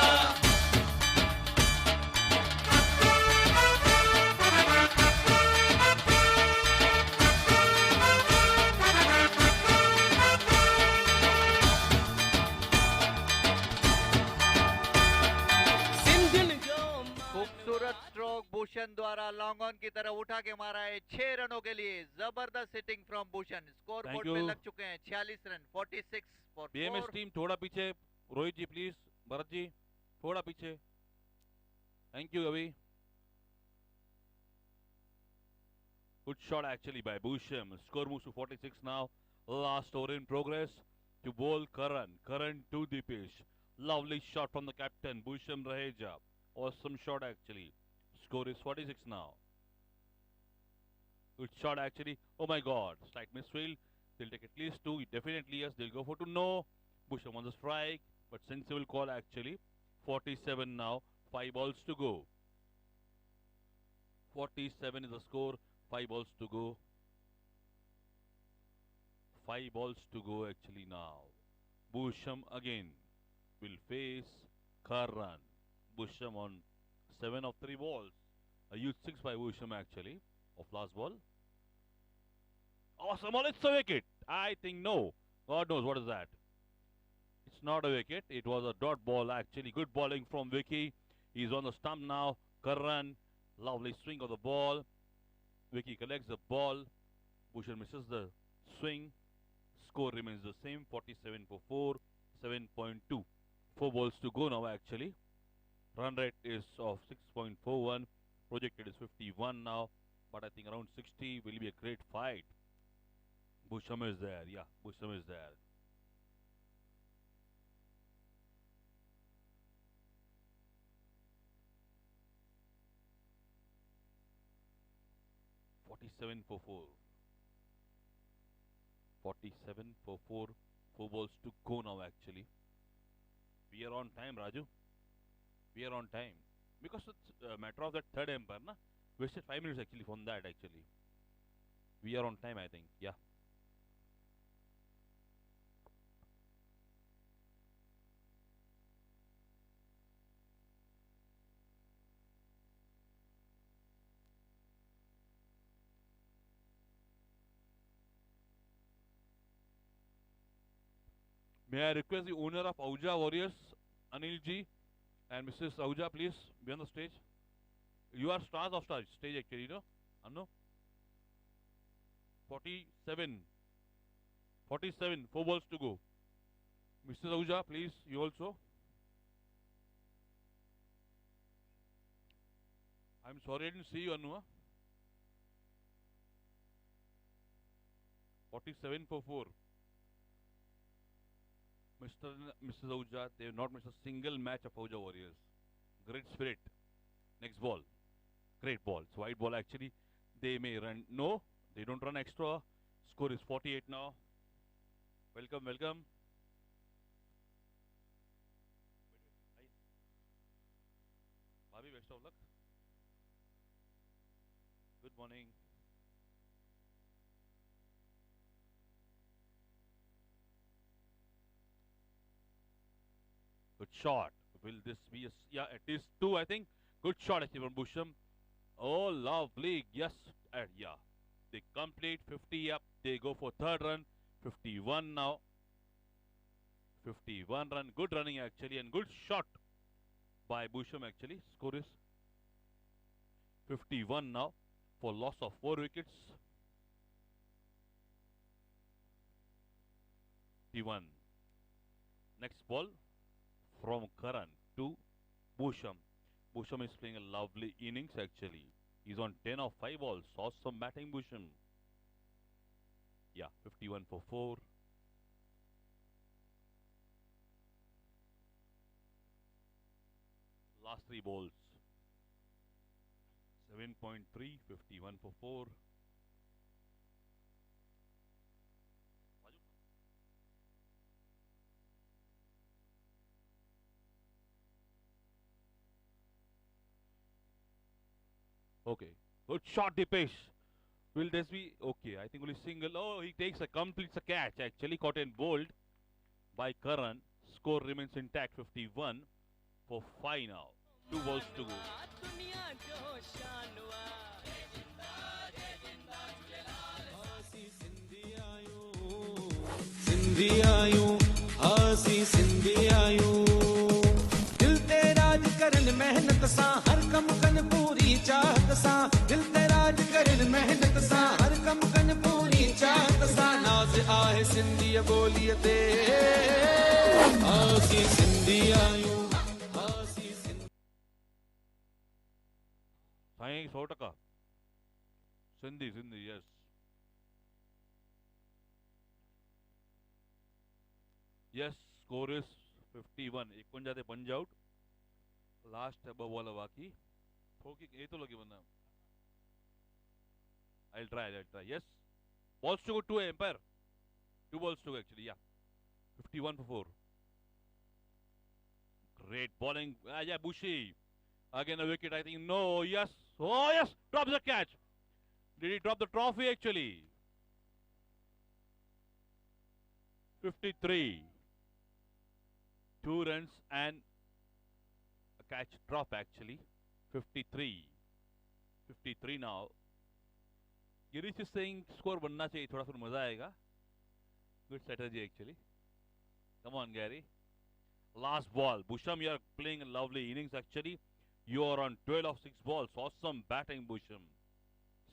खूबसूरत स्ट्रोक भूषण द्वारा लॉन्ग ऑन की तरफ उठा के मारा है 6 रनों के लिए। जबरदस्त hitting from Bhushan. Score Thank board पे you. लग चुके हैं 46 रन, 46 फॉर BMS 4। टीम थोड़ा पीछे. रोहित जी प्लीज. भरत जी थोड़ा पीछे. Thank you Avi. Good shot actually by Bhusham. Score moves to 46 now. Last over in progress to bowl Karan. Karan to Dipesh. Lovely shot from the captain Bhusham Raheja. Awesome shot actually. Score is 46 now. Good shot actually. Oh my god. Slight misfield. They'll take at least 2. Definitely yes. They'll go for 2. No. Bhusham on the strike. But sensible call actually. 47 now. 5 balls to go. 47 is the score. 5 balls to go. 5 balls to go actually now. Bhusham again will face Karan. Bhusham on 7 of 3 balls. A huge 6 by Bhusham actually of last ball. Awesome ball, it's a wicket. I think no. God knows what is that. It's not a wicket. It was a dot ball actually. Good bowling from Vicky. He's on the stump now. Karan, lovely swing of the ball. Vicky collects the ball. Bhusham misses the swing. Score remains the same. 47 for 4. 7.2. 4 balls to go now actually. Run rate is of 6.41. Projected is 51 now. But I think around 60 will be a great fight. Bhusham is there. Yeah, Bhusham is there. Forty-seven for 4. 47 for 4. 4 balls to go now actually. We are on time, Raju. We are on time. Because it's a matter of that third umpire, na? Wasted 5 minutes actually from that actually. We are on time, I think. Yeah. May I request the owner of Ahuja Warriors, Anil Ji, and Mrs. Ahuja, please be on the stage. You are stars of stage actually, you know? Anno? 47. 47. 4 balls to go. Mr. Ahuja, please, you also. I'm sorry I didn't see you, Anu. 47 for 4. Mr. Ahuja, they have not missed a single match of Ahuja Warriors. Great spirit. Next ball. Great ball. It's wide ball actually. They may run. No, they don't run extra. Score is 48 now. Welcome, welcome. Bobby, best of luck. Good morning. Good shot. Will this be a... Yeah, it is 2, I think. Good shot actually from Busham. Oh, lovely. Yes. Yeah. They complete 50 up. They go for third run. 51 now. 51 run. Good running actually and good shot by Busham actually. Score is 51 now for loss of 4 wickets. 51. Next ball from Karan to Busham. Busham is playing a lovely innings actually. He's on 10 of 5 balls. Awesome batting Busham. Yeah, 51 for 4. Last 3 balls. 7.3, 51 for 4. Okay, good shot, Dipesh. Will this be okay? I think only single. Oh, he completes a catch. Actually, caught in bold by Karan. Score remains intact. 51 for 5 now. 2 balls to go. दुनिया जो शान हुआ सिंधी आयूं हासी सिंधी आयूं दिल ते राज करन मेहनत सां हर कम कन पूरी चाहत सां दिल ते राज करन मेहनत सां हर कम कन पूरी चाहत सां नाज़ आहे सिंधी ॿोलीअ ते हासी सिंधी आयूं हासी Sindhi Thanks, 100%. Sindhi, yes. Yes, score is 51. एक पन जाते पंज out. Last above ball बाकी. थोकी ये तो लगी बंदा. I'll try. Yes. Balls to go 2 umpire. 2 balls to go actually. Yeah. 51 for 4. Great bowling. Yeah, Bushy. Again a wicket. I think no. Yes. Oh yes. Drops the catch. Did he drop the trophy actually? 53. 2 runs and a catch drop actually. 53. 53 now. Girish is saying score बनना चाहिए थोड़ा फिर मजा आएगा. Good strategy actually. Come on Gary. Last ball. Busham, you are playing a lovely innings actually. You are on 12 of 6 balls. Awesome batting Busham.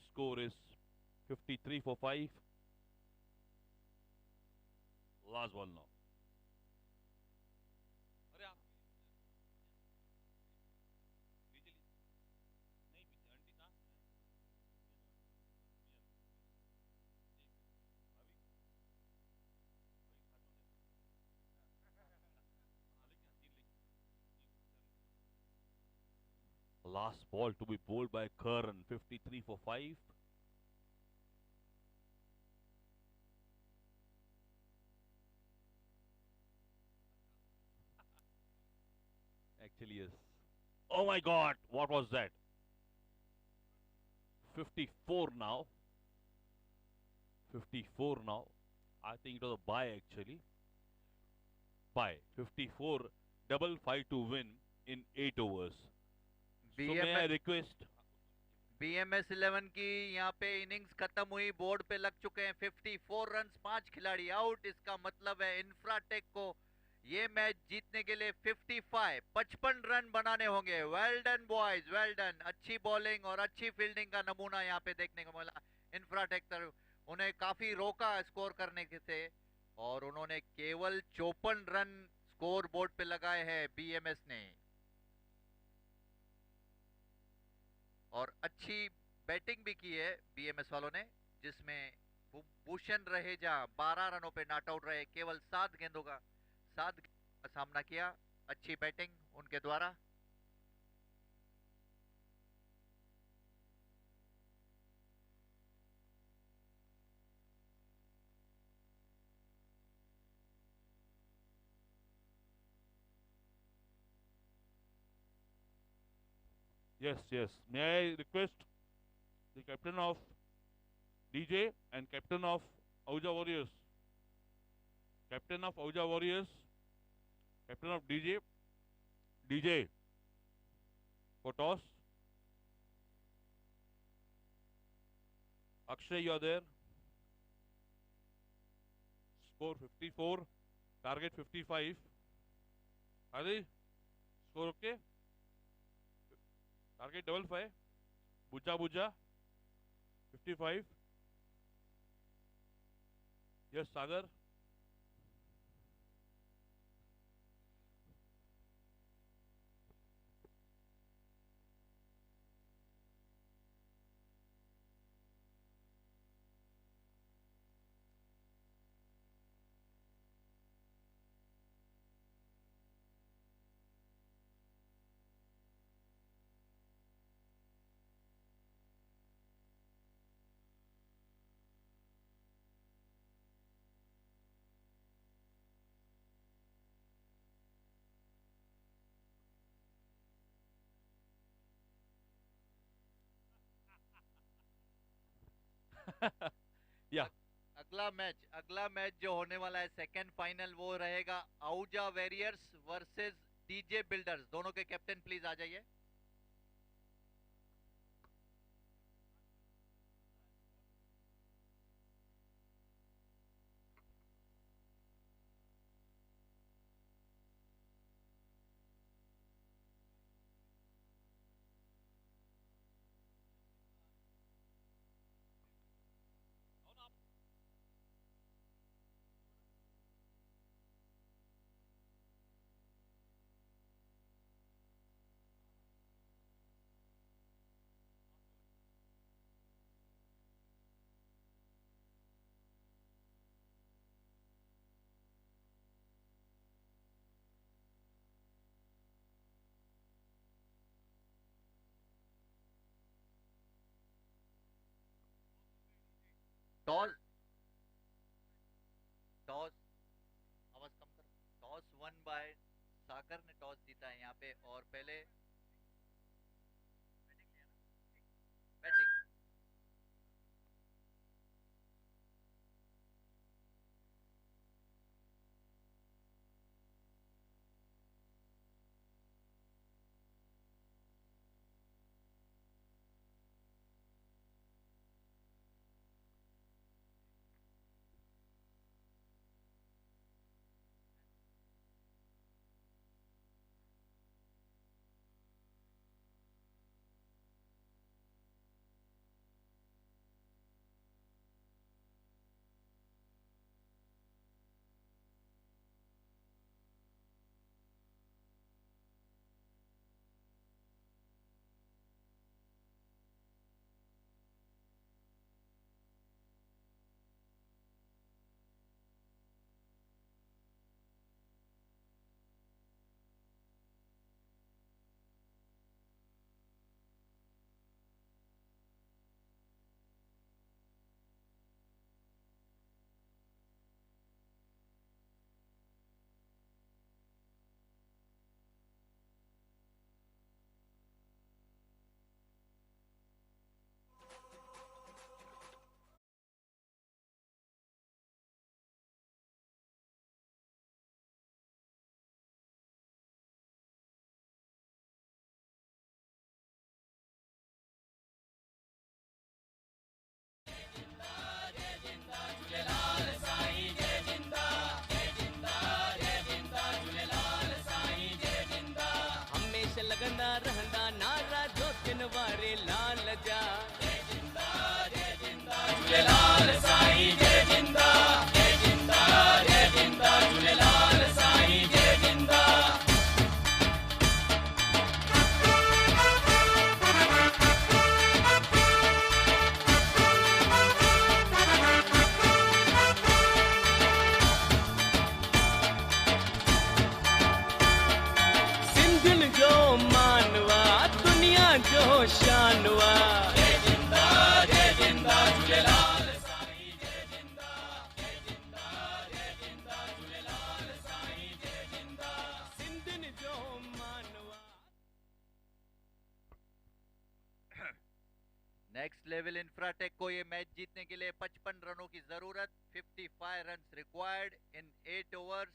Score is 53 for 5. Last ball now. Last ball to be bowled by Karan. 53 for 5. Actually, yes. Oh my God! What was that? 54 now. 54 now. I think it was a bye actually. Bye. 54. Double 5 to win in 8 overs. So may I request? BMS 11 की यहाँ पे innings खत्म हुई. Board पे लग चुके हैं 54 runs. 5 खिलाड़ी आउट. इसका मतलब है इंफ्राटेक को ये मैच जीतने के लिए 55 रन बनाने होंगे. Well done boys, well done. अच्छी बॉलिंग और अच्छी फील्डिंग का नमूना यहाँ पे देखने को मिला इंफ्राटेक तरफ. उन्हें काफी रोका स्कोर करने के से और उन्होंने केवल 54 रन स्कोर बोर्ड पे लगाए हैं बीएमएस ने। और अच्छी बैटिंग भी की है बीएमएस वालों ने, जिसमें भूषण रहेजा 12 रनों पे नॉट आउट रहे, केवल 7 गेंदों का सामना किया। अच्छी बैटिंग उनके द्वारा। Yes, yes. May I request the captain of DJ and captain of Auja Warriors, captain of Auja Warriors, captain of DJ for toss. Akshay, you are there. Score 54, target 55. Adi, score okay? Target 55. Buja 55. Yes, Sagar. Yeah. अगला match जो होने वाला है second final, वो रहेगा आउजा warriors versus DJ builders. दोनों के captain please आ जाइए। टॉस आवाज कम करो। टॉस 1 बाय सागर ने टॉस जीता है यहाँ पे, और पहले बैटिंग। झूलेलाल साईं जय जिंदा जय जिंदा। नेक्स्ट लेवल इंफ्राटेक को ये मैच जीतने के लिए 55 रनों की जरूरत, 55 रन रिक्वायर्ड इन 8 ओवर्स।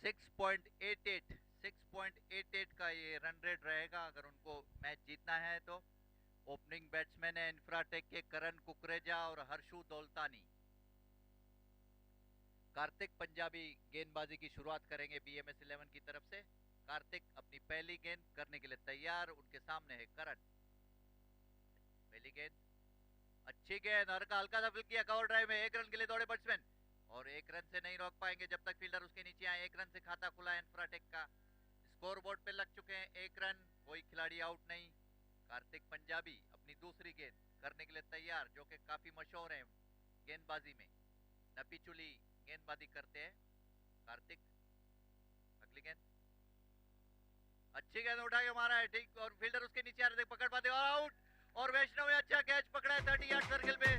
6.88 का ये रन रेट रहेगा अगर उनको मैच जीतना है तो। ओपनिंग बैट्समैन है इंफ्राटेक के करण कुकरेजा और हर्षू दौलतानी। कार्तिक पंजाबी गेंदबाजी की शुरुआत करेंगे BMS 11 की तरफ से। कार्तिक अपनी पहली गेंद करने के लिए तैयार, उनके सामने है करण। पहली गेंद, अच्छी गेंद, हल्का सा फिल किया, कवर ड्राइव में 1 रन के लिए दौड़े बैट्समैन और 1 रन से नहीं रोक पाएंगे जब तक फील्डर उसके नीचे आए। 1 रन से खाता खुला है इंफ्राटेक का। स्कोर बोर्ड पे लग चुके हैं 1 रन, कोई खिलाड़ी आउट नहीं। कार्तिक पंजाबी अपनी दूसरी गेंद करने के लिए तैयार, जो कि काफी मशहूर है गेंदबाजी में, नपीचुली गेंदबाजी करते हैं कार्तिक। अगली गेंद, अच्छी गेंद उठा के मारा है, ठीक, और फील्डर उसके नीचे आ रहे थे, पकड़ पाते और आउट। और वैष्णव ने अच्छा कैच पकड़ा है 30 यार्ड सर्किल पे।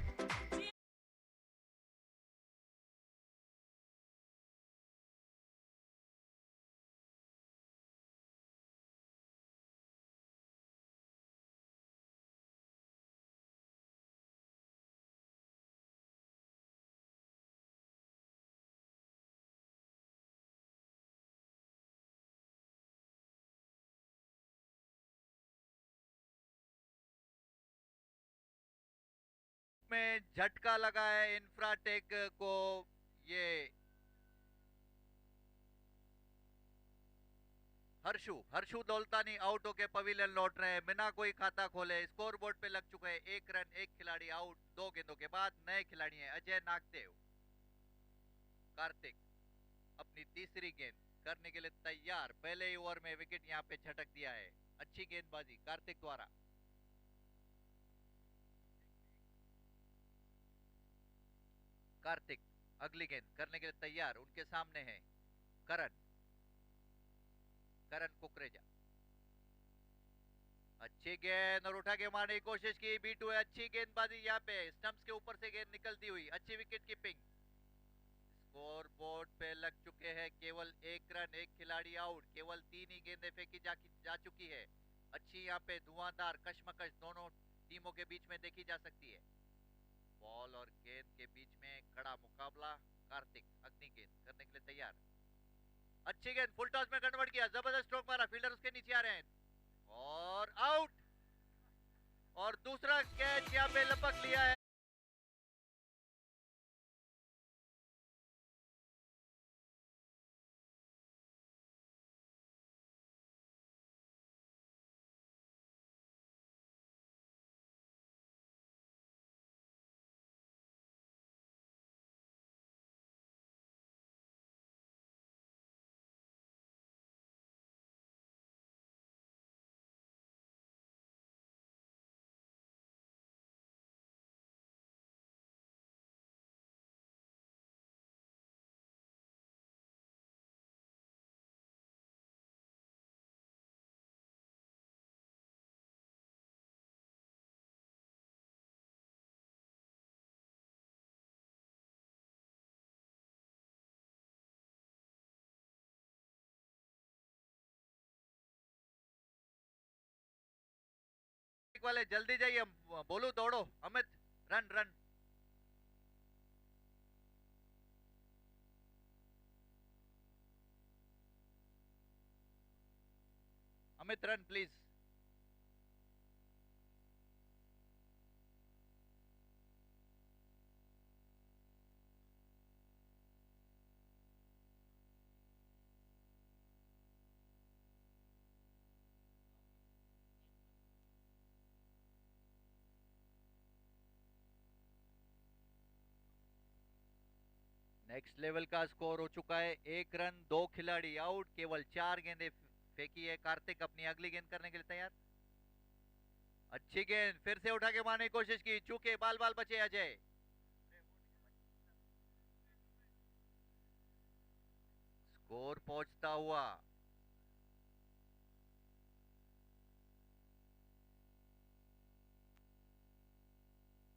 में झटका लगा है इंफ्राटेक को। ये हर्षू दौलतानी आउट होके पवेलियन लौट रहे हैं बिना कोई खाता खोले। स्कोर बोर्ड पे लग चुके हैं 1 रन, 1 खिलाड़ी आउट 2 गेंदों के बाद। नए खिलाड़ी हैं अजय नागदेव। कार्तिक अपनी तीसरी गेंद करने के लिए तैयार, पहले ही ओवर में विकेट यहाँ पे झटक दिया है। अच्छी गेंदबाजी कार्तिक द्वारा। कार्तिक अगली गेंद करने के लिए तैयार, उनके सामने है करण कुकरेजा। अच्छी गेंद और उठा के मारने की कोशिश की, B2 है। अच्छी गेंदबाजी यहाँ पे, स्टंप्स के ऊपर से गेंद निकलती हुई, अच्छी विकेट कीपिंग। स्कोर बोर्ड पे लग चुके हैं केवल 1 रन, 1 खिलाड़ी आउट। केवल 3 ही गेंदें फेंकी जा चुकी है। अच्छी यहाँ पे धुआंधार कशमकश दोनों टीमों के बीच में देखी जा सकती है। बॉल और गेंद के बीच में कड़ा मुकाबला। कार्तिक अग्नि गेंद करने के लिए तैयार, अच्छी गेंद फुल टॉस में कन्वर्ट किया, जबरदस्त स्ट्रोक मारा, फील्डर उसके नीचे आ रहे हैं और आउट। और दूसरा कैच यहाँ पे लपक लिया है। वाले जल्दी जाइए, बोलू दौड़ो। Amit run run. Amit run please. Next level का स्कोर हो चुका है 1 रन, 2 खिलाड़ी आउट, केवल 4 गेंदें फेंकी है। कार्तिक अपनी अगली गेंद करने के लिए तैयार, अच्छी गेंद फिर से उठा के मारने की कोशिश की, चूके बाल बचे अजय। स्कोर पहुंचता हुआ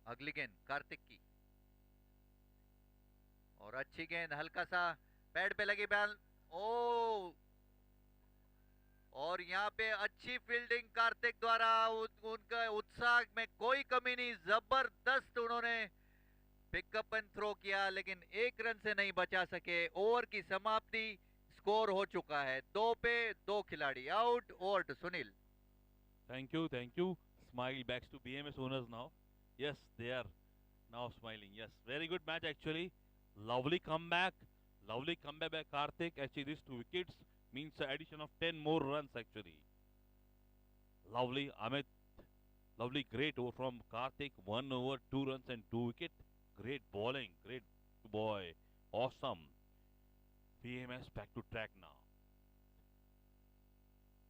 अगली गेंद कार्तिक की, और अच्छी गेंद हल्का सा पैड पे लगी बॉल। ओ और यहाँ पे अच्छी फील्डिंग कार्तिक द्वारा उनका उत्साह में कोई कमी नहीं, जबरदस्त उन्होंने पिकअप एंड थ्रो किया, लेकिन एक रन से नहीं बचा सके। ओवर की समाप्ति, स्कोर हो चुका है 2 पे 2 खिलाड़ी out. Over to Sunil. Thank you, thank you. Smile backs to BMS owners now. Yes, they are now smiling. Yes, very good match actually. Lovely comeback. Lovely comeback by Karthik. Actually, these 2 wickets means the addition of 10 more runs actually. Lovely, Amit. Lovely, great over from Karthik. 1 over, 2 runs and 2 wicket. Great bowling. Great boy. Awesome. BMS back to track now.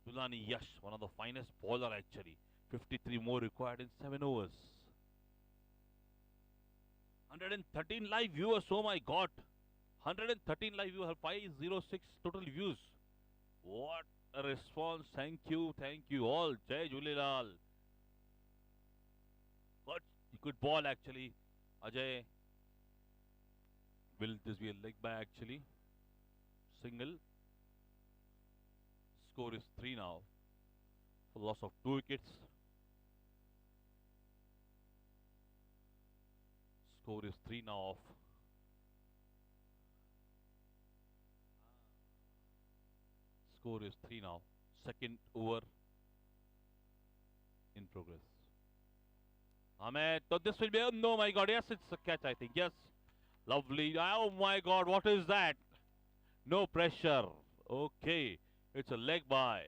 Dulani Yash, one of the finest bowler actually. 53 more required in 7 overs. 113 live viewers, oh my god. 113 live viewers, 506 total views. What a response. Thank you all. Jai Julelal. Good ball actually. Ajay. Will this be a leg by actually? Single. Score is 3 now. For loss of 2 wickets. Score is 3 now off. Score is 3 now. Second over in progress. Ahmed, so this will be, oh no, my god, yes, it's a catch, I think, yes. Lovely, oh my god, what is that? No pressure. Okay, it's a leg by.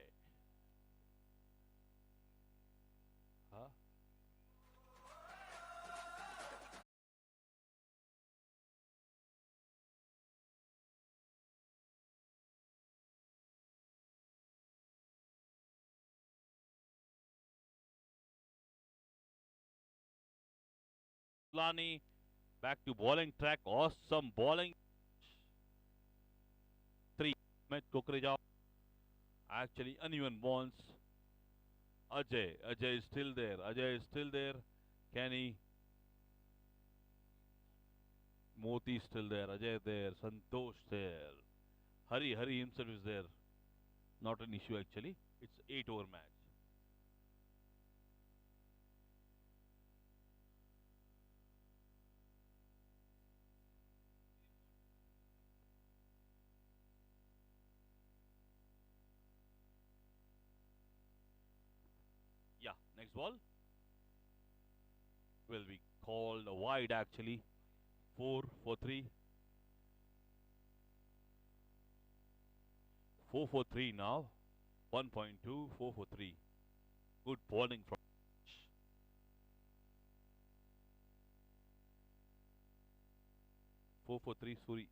Huh? Lani back to bowling track. Awesome bowling. 3. Ahmed Kokreja. Actually uneven balls. Ajay is still there. Ajay is still there. Can he? Moti is still there. Ajay there. Santosh there. Hari himself is there. Not an issue actually. It's 8 over match. Yeah, next ball will be called a wide actually. 4 for 3. 4 for 3 now. 1.2, 4 for 3. Good bowling from 4 for 3 Suri.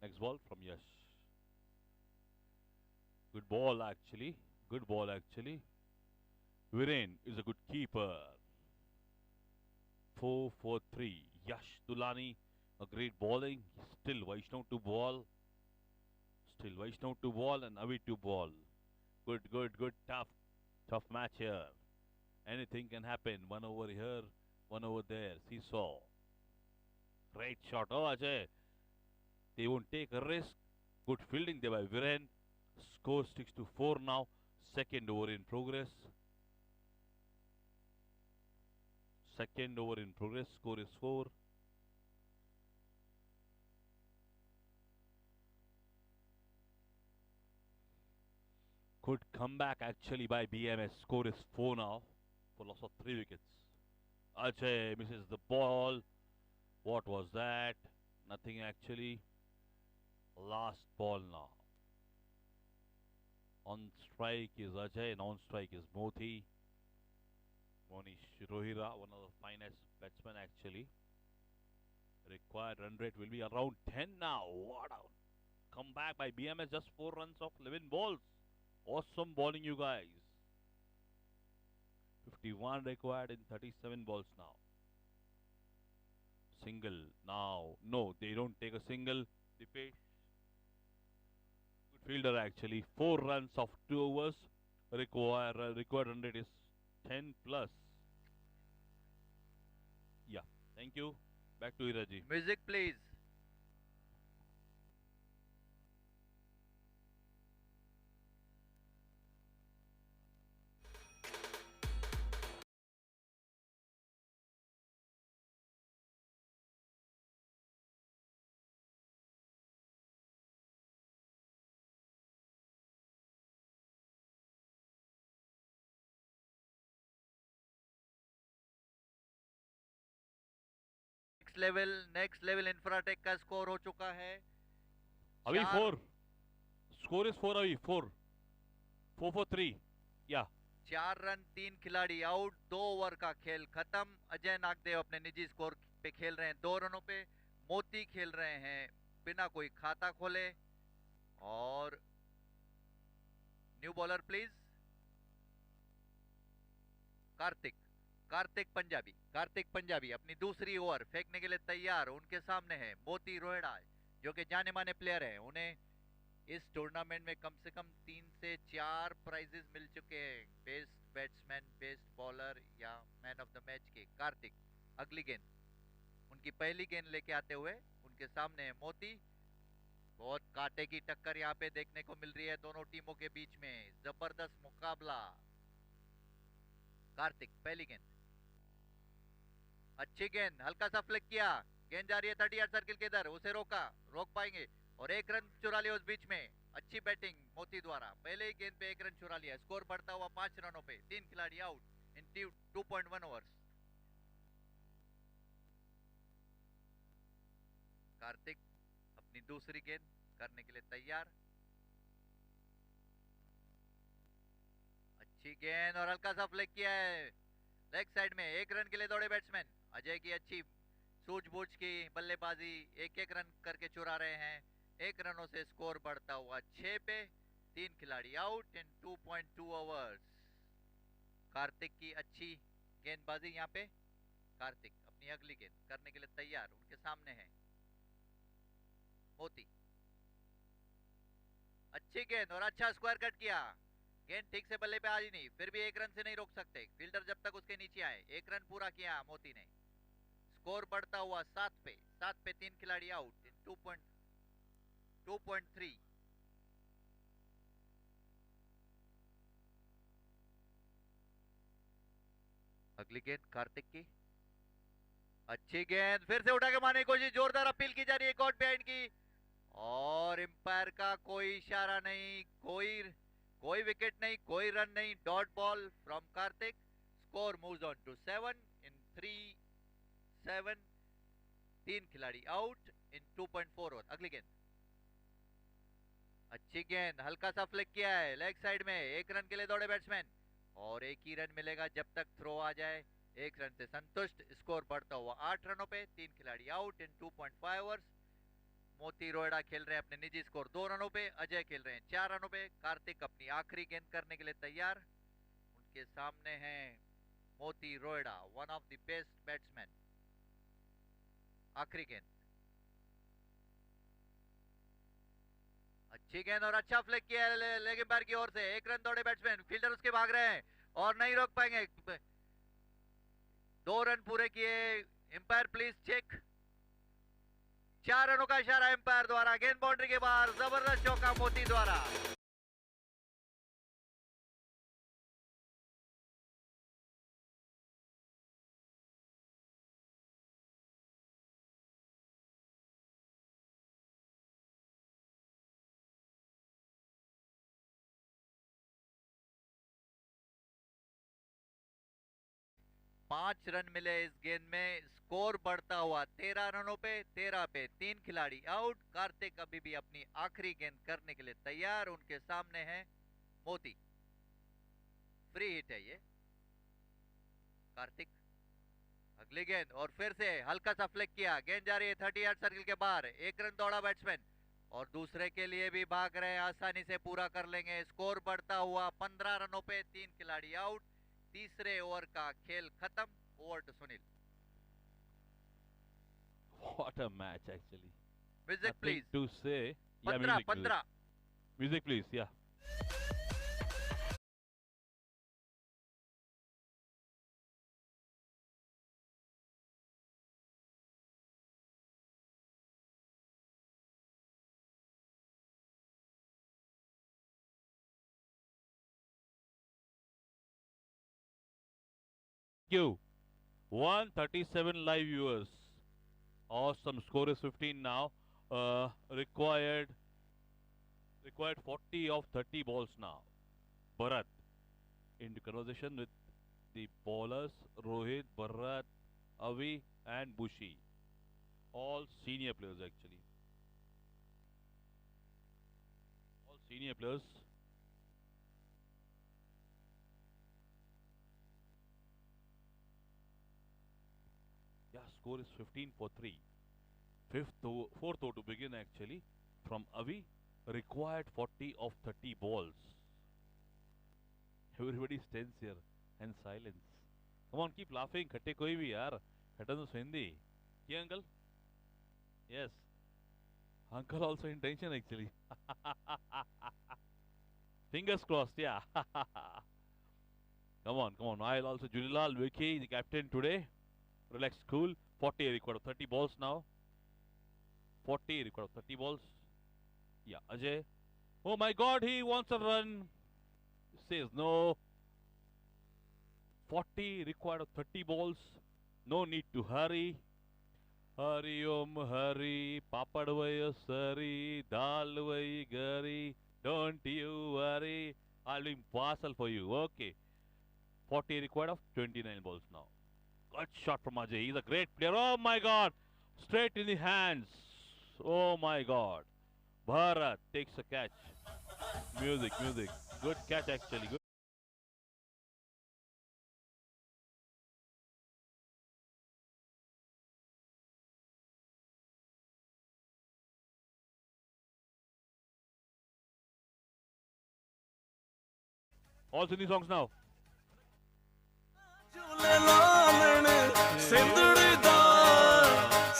Next ball from Yash. Good ball actually. Good ball actually. Viren is a good keeper. 4 for 3. Yash Dulani, a great bowling. Still Vaishnav to ball. Still Vaishnav to ball and Avi to ball. Good. Tough match here. Anything can happen. 1 over here, 1 over there. Seesaw. Great shot. Oh, Ajay. They won't take a risk. Good fielding there by Viren. Score 6 to 4 now. Second over in progress. Second over in progress. Score is 4. Good comeback actually by BMS. Score is 4 now. For loss of 3 wickets. Ajay misses the ball. What was that? Nothing actually. Last ball now. On strike is Ajay, and on strike is Moti. Monish Rohira, one of the finest batsmen actually. Required run rate will be around 10 now. What a comeback by BMS, just 4 runs off 11 balls. Awesome bowling, you guys. 51 required in 37 balls now. Single now. No, they don't take a single. Dipesh. Good fielder actually. 4 runs of 2 overs. Required run rate is 10 plus. Yeah. Thank you. Back to Iraji. Music please. Next level Infratech का score हो चुका है अभी 4 4 score is 4 अभी 4 for 3 या 4 run 3 खिलाड़ी out 2 over का खेल खत्म। अजय नागदेव अपने निजी स्कोर पे खेल रहे हैं 2 रनों पे। मोती खेल रहे हैं बिना कोई खाता खोले। और new bowler please Kartik Punjabi अपनी दूसरी ओवर फेंकने के लिए तैयार। उनके सामने है मोती रोहिड़ा जो कि जाने माने प्लेयर हैं। उन्हें इस टूर्नामेंट में कम से कम 3 से 4 प्राइजेस मिल चुके हैं, बेस्ट बैट्समैन, बेस्ट बॉलर या मैन ऑफ द मैच के। कार्तिक अगली गेंद, उनकी पहली गेंद लेके आते हुए उनके सामने है मोती। बहुत कांटे की टक्कर यहाँ पे देखने को मिल रही है दोनों टीमों के बीच में, जबरदस्त मुकाबला। कार्तिक पहली गेंद, अच्छी गेंद, हल्का सा फ्लिक किया, गेंद जा रही है 30 यार्ड सर्किल के इधर, उसे रोक पाएंगे और 1 रन चुरा लिया उस बीच में। अच्छी बैटिंग मोती द्वारा, पहले ही गेंद पे 1 रन चुरा लिया। स्कोर बढ़ता हुआ 5 रनों पे, 3 खिलाड़ी आउट इन 2.1 ओवर्स। कार्तिक अपनी दूसरी गेंद करने के लिए तैयार। अच्छी गेंद और हल्का सा फ्लिक किया है लेग साइड में। 1 रन के लिए दौड़े बैट्समैन। अजय की अच्छी सूझबूझ की बल्लेबाजी, 1-1 रन करके चुरा रहे हैं। 1 रनों से स्कोर बढ़ता हुआ 6 पे, 3 खिलाड़ी आउट इन 2.2 ओवर्स। कार्तिक की अच्छी गेंदबाजी यहाँ पे। कार्तिक अपनी अगली गेंद करने के लिए तैयार। उनके सामने है मोती। अच्छी गेंद और अच्छा स्क्वायर कट किया। गेंद ठीक से बल्ले पे आ ही नहीं, फिर भी 1 रन से नहीं रोक सकते फील्डर जब तक उसके नीचे आए। 1 रन पूरा किया मोती ने। स्कोर बढ़ता हुआ 7 पे, 3 खिलाड़ी आउट इन 2.3। अगली गेंद कार्तिक की, अच्छी गेंद, फिर से उठा के मारने की कोशिश, जोरदार अपील की जा रही है कॉट बिहाइंड की और एम्पायर का कोई इशारा नहीं, कोई विकेट नहीं, कोई रन नहीं। Dot ball from Kartik. Score moves on to 7 इन 3 खिलाड़ी आउट इन 2.4 ओवर। अगली गेंद, अच्छी गेंद, हल्का सा फ्लिक किया है लेग साइड में। 1 रन के लिए दौड़े बैट्समैन और 1 ही रन मिलेगा जब तक थ्रो आ जाए। 1 रन से संतुष्ट। स्कोर बढ़ता हुआ 8 रनों पे, 3 खिलाड़ी आउट इन 2.5 ओवर्स। मोती रोहिड़ा खेल रहे हैं अपने निजी स्कोर 2 रनों पे। अजय खेल रहे हैं 4 रनों पे। कार्तिक अपनी आखिरी गेंद करने के लिए तैयार। उनके सामने हैं Moti Rohira, one of the best batsman. आखिरी गेंद, अच्छी गेंद और अच्छा फ्लिक किया है लेग एम्पायर की ओर से। 1 रन दौड़े बैट्समैन, फील्डर उसके भाग रहे हैं और नहीं रोक पाएंगे। 2 रन पूरे किए। Empire please check. 4 रनों का इशारा एम्पायर द्वारा। गेंद बाउंड्री के बाहर, जबरदस्त चौका मोती द्वारा। पांच रन मिले इस गेंद में। स्कोर बढ़ता हुआ 13 रनों पे, 3 खिलाड़ी आउट। कार्तिक अभी भी अपनी आखिरी गेंद करने के लिए तैयार। उनके सामने है मोती। फ्री हिट है ये। कार्तिक अगली गेंद और फिर से हल्का सा फ्लिक किया। गेंद जा रही है 30 यार्ड सर्किल के बाहर। 1 रन दौड़ा बैट्समैन और दूसरे के लिए भी भाग रहे हैं, आसानी से पूरा कर लेंगे। स्कोर बढ़ता हुआ 15 रनों पे, 3 खिलाड़ी आउट। तीसरे ओवर का खेल खत्म। Over to Sunil. What a match, actually. Music Nothing please. to say. Yeah, 15 music, music. Music, please. Yeah. Thank you. 137 live viewers. Awesome. Score is 15 now. Required 40 of 30 balls now. Bharat into conversation with the bowlers Rohit, Bharat, Avi and Bushi. all senior players actually. All senior players. Yeah, score is 15 for 3. Fourth over to begin actually from Avi. Required 40 of 30 balls. Everybody's tense here and silence. Come on, keep laughing. Khatte koi bhi yaar. Khatta to Hindi. Yeah, uncle? Yes. Uncle also in tension actually. Fingers crossed, yeah. Come on, come on. I'll also Julilal Vicky, the captain today. Relax, cool. 40 record of 30 balls now. 40 record of 30 balls. Yeah, Ajay. Oh my God, he wants a run. Says no. 40 required of 30 balls. No need to hurry. Hari Om Hari, Papadvaya Sari, Dalvai Gari. Don't you worry. I'll be impartial for you. Okay. 40 required of 29 balls now. Good shot from Ajay. He's a great player. Oh my God. Straight in the hands. Oh my God. Bharat takes a catch. Music, music. Good catch actually. Good. All Sindhi songs now. ਲਾਲਣ ਸਿੰਧੜੀ ਦਾ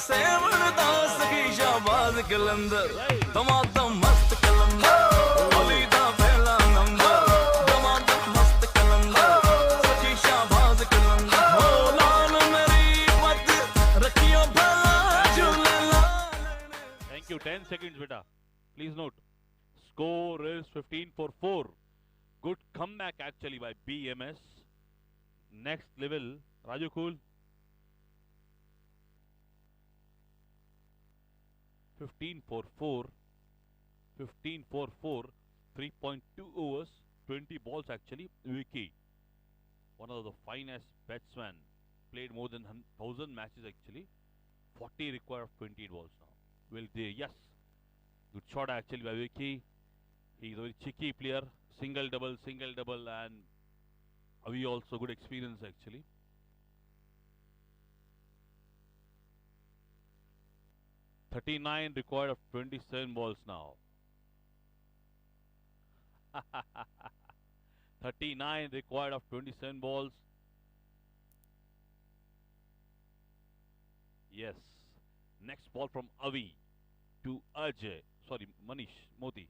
ਸੇਵਣ ਦਾ ਸਖੀ ਸ਼ਾਬਾਜ਼ ਕਲੰਦਰ ਦਮਾਦਮ ਮਸਤ ਕਲੰਦਰ ਅਲੀ ਦਾ ਪਹਿਲਾ number Damadam ਮਸਤ ਕਲੰਦਰ ਸਖੀ ਸ਼ਾਬਾਜ਼ ਕਲੰਦਰ ਹੋ ਲਾਲ ਮੇਰੀ ਪੱਤ ਰੱਖਿਓ ਭਲਾ ਝੂਲੇ ਲਾਲਣ Thank you. 10 seconds, beta. Please note. Score is 15 for 4. Good comeback actually by BMS. Next level, Raju Cool. 15 for 4. 15 for 4. 3.2 overs. 20 balls actually. Vicky. One of the finest batsmen. Played more than 1,000 matches actually. 40 required of 28 balls now. Well, yes. Good shot actually by Vicky. He's a very cheeky player. Single double, and Avi also good experience actually. $39 required of 27 balls now. 39 required of 27 balls. Yes. Next ball from Avi to Ajay. Sorry, Manish, Moti.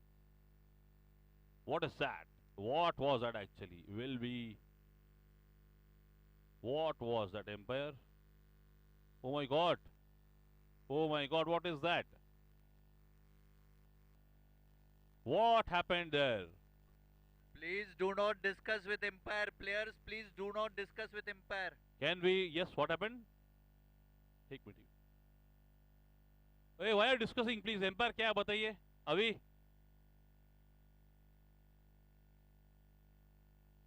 What is that? What was that actually? What was that, Empire? Oh my God. Oh my God, what is that? What happened there? Please do not discuss with umpire. Players, please do not discuss with umpire. Can we? Yes, what happened? Take me. Hey, why are you discussing? Please, Empire, क्या बताइए? Avi?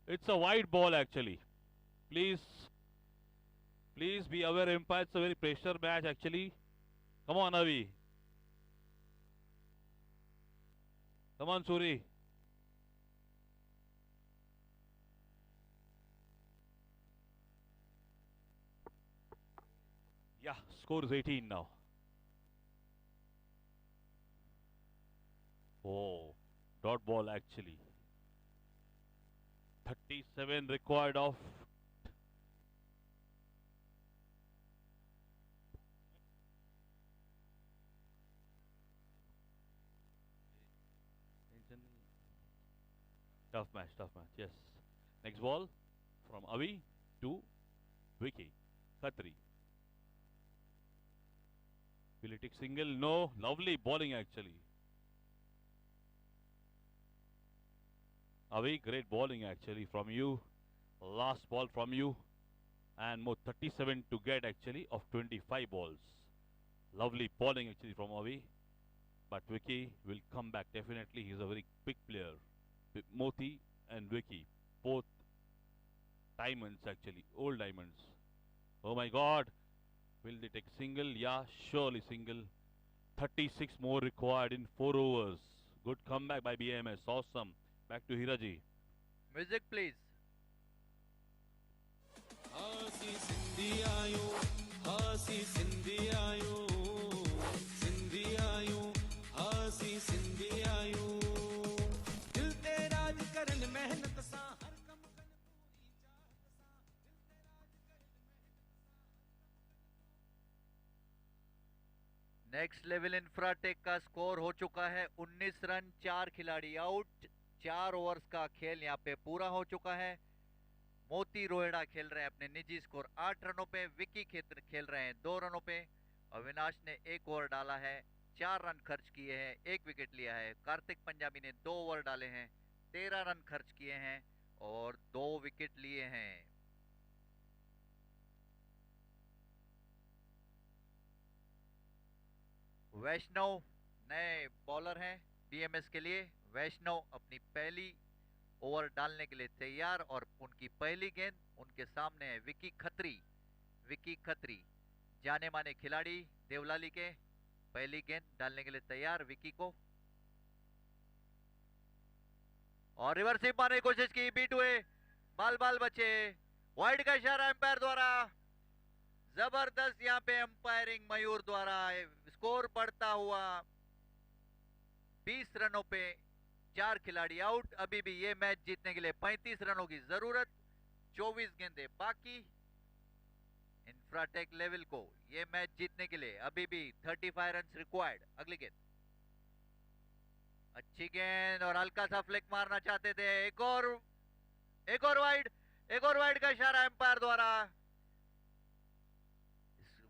It's a wide ball actually. Please be aware, Empire. It's a very pressure match actually. Come on, Avi. Come on, Suri. Yeah, score is 18 now. Oh, dot ball actually. 37 required of. Tough match, yes. Next ball from Avi to Vicky. Khatri. Will he take single? No. Lovely bowling actually. Avi, great bowling actually from you. Last ball from you. And more 37 to get actually of 25 balls. Lovely bowling actually from Avi. But Vicky will come back definitely. He's a very quick player. Moti and Vicky, both diamonds actually, old diamonds. Oh my God. Will they take single? Yeah, surely single. 36 more required in 4 overs. Good comeback by BMS. Awesome. Back to Hiraji. Music, please. हासी Sindhi आयो हासी सिंधी आयो सिंधी आयो हासी सिंधी आयो दिल ते राज करन मेहनत सा हर कम कन पूरी चाहत सा दिल ते राज करन मेहनत सा नेक्स्ट लेवल इंफ्राटेक का स्कोर हो चुका है 19 रन, 4 खिलाड़ी आउट। 4 ओवर्स का खेल यहाँ पे पूरा हो चुका है। मोती रोहिड़ा खेल रहे हैं अपने निजी स्कोर 8 रनों पे। विकी खेल रहे हैं 2 रनों पे। अविनाश ने 1 ओवर डाला है, 4 रन खर्च किए हैं, 1 विकेट लिया है। कार्तिक पंजाबी ने 2 ओवर डाले हैं, 13 रन खर्च किए हैं और 2 विकेट लिए हैं। वैष्णव नए बॉलर हैं बीएमएस के लिए। वैष्णव अपनी पहली ओवर डालने के लिए तैयार और उनकी पहली गेंद उनके सामने है विकी खत्री। विकी खत्री जाने माने खिलाड़ी देवलाली के, पहली गेंद डालने के लिए तैयार विकी को। और रिवर्स स्वीप मारने की कोशिश की, बीट हुए, बाल बाल बचे। वाइड का इशारा एम्पायर द्वारा। जबरदस्त यहाँ पे एम्पायरिंग मयूर द्वारा। स्कोर बढ़ता हुआ 20 रनों पे 4 खिलाड़ी आउट। अभी भी ये मैच जीतने के लिए 35 रनों की जरूरत, 24 गेंदें बाकी। इंफ्राटेक लेवल को ये मैच जीतने के लिए अभी भी 35 रन रिक्वायर्ड। अगली गेंद, अच्छी गेंद और हल्का सा फ्लिक मारना चाहते थे। एक और वाइड, एक और वाइड का इशारा एम्पायर द्वारा।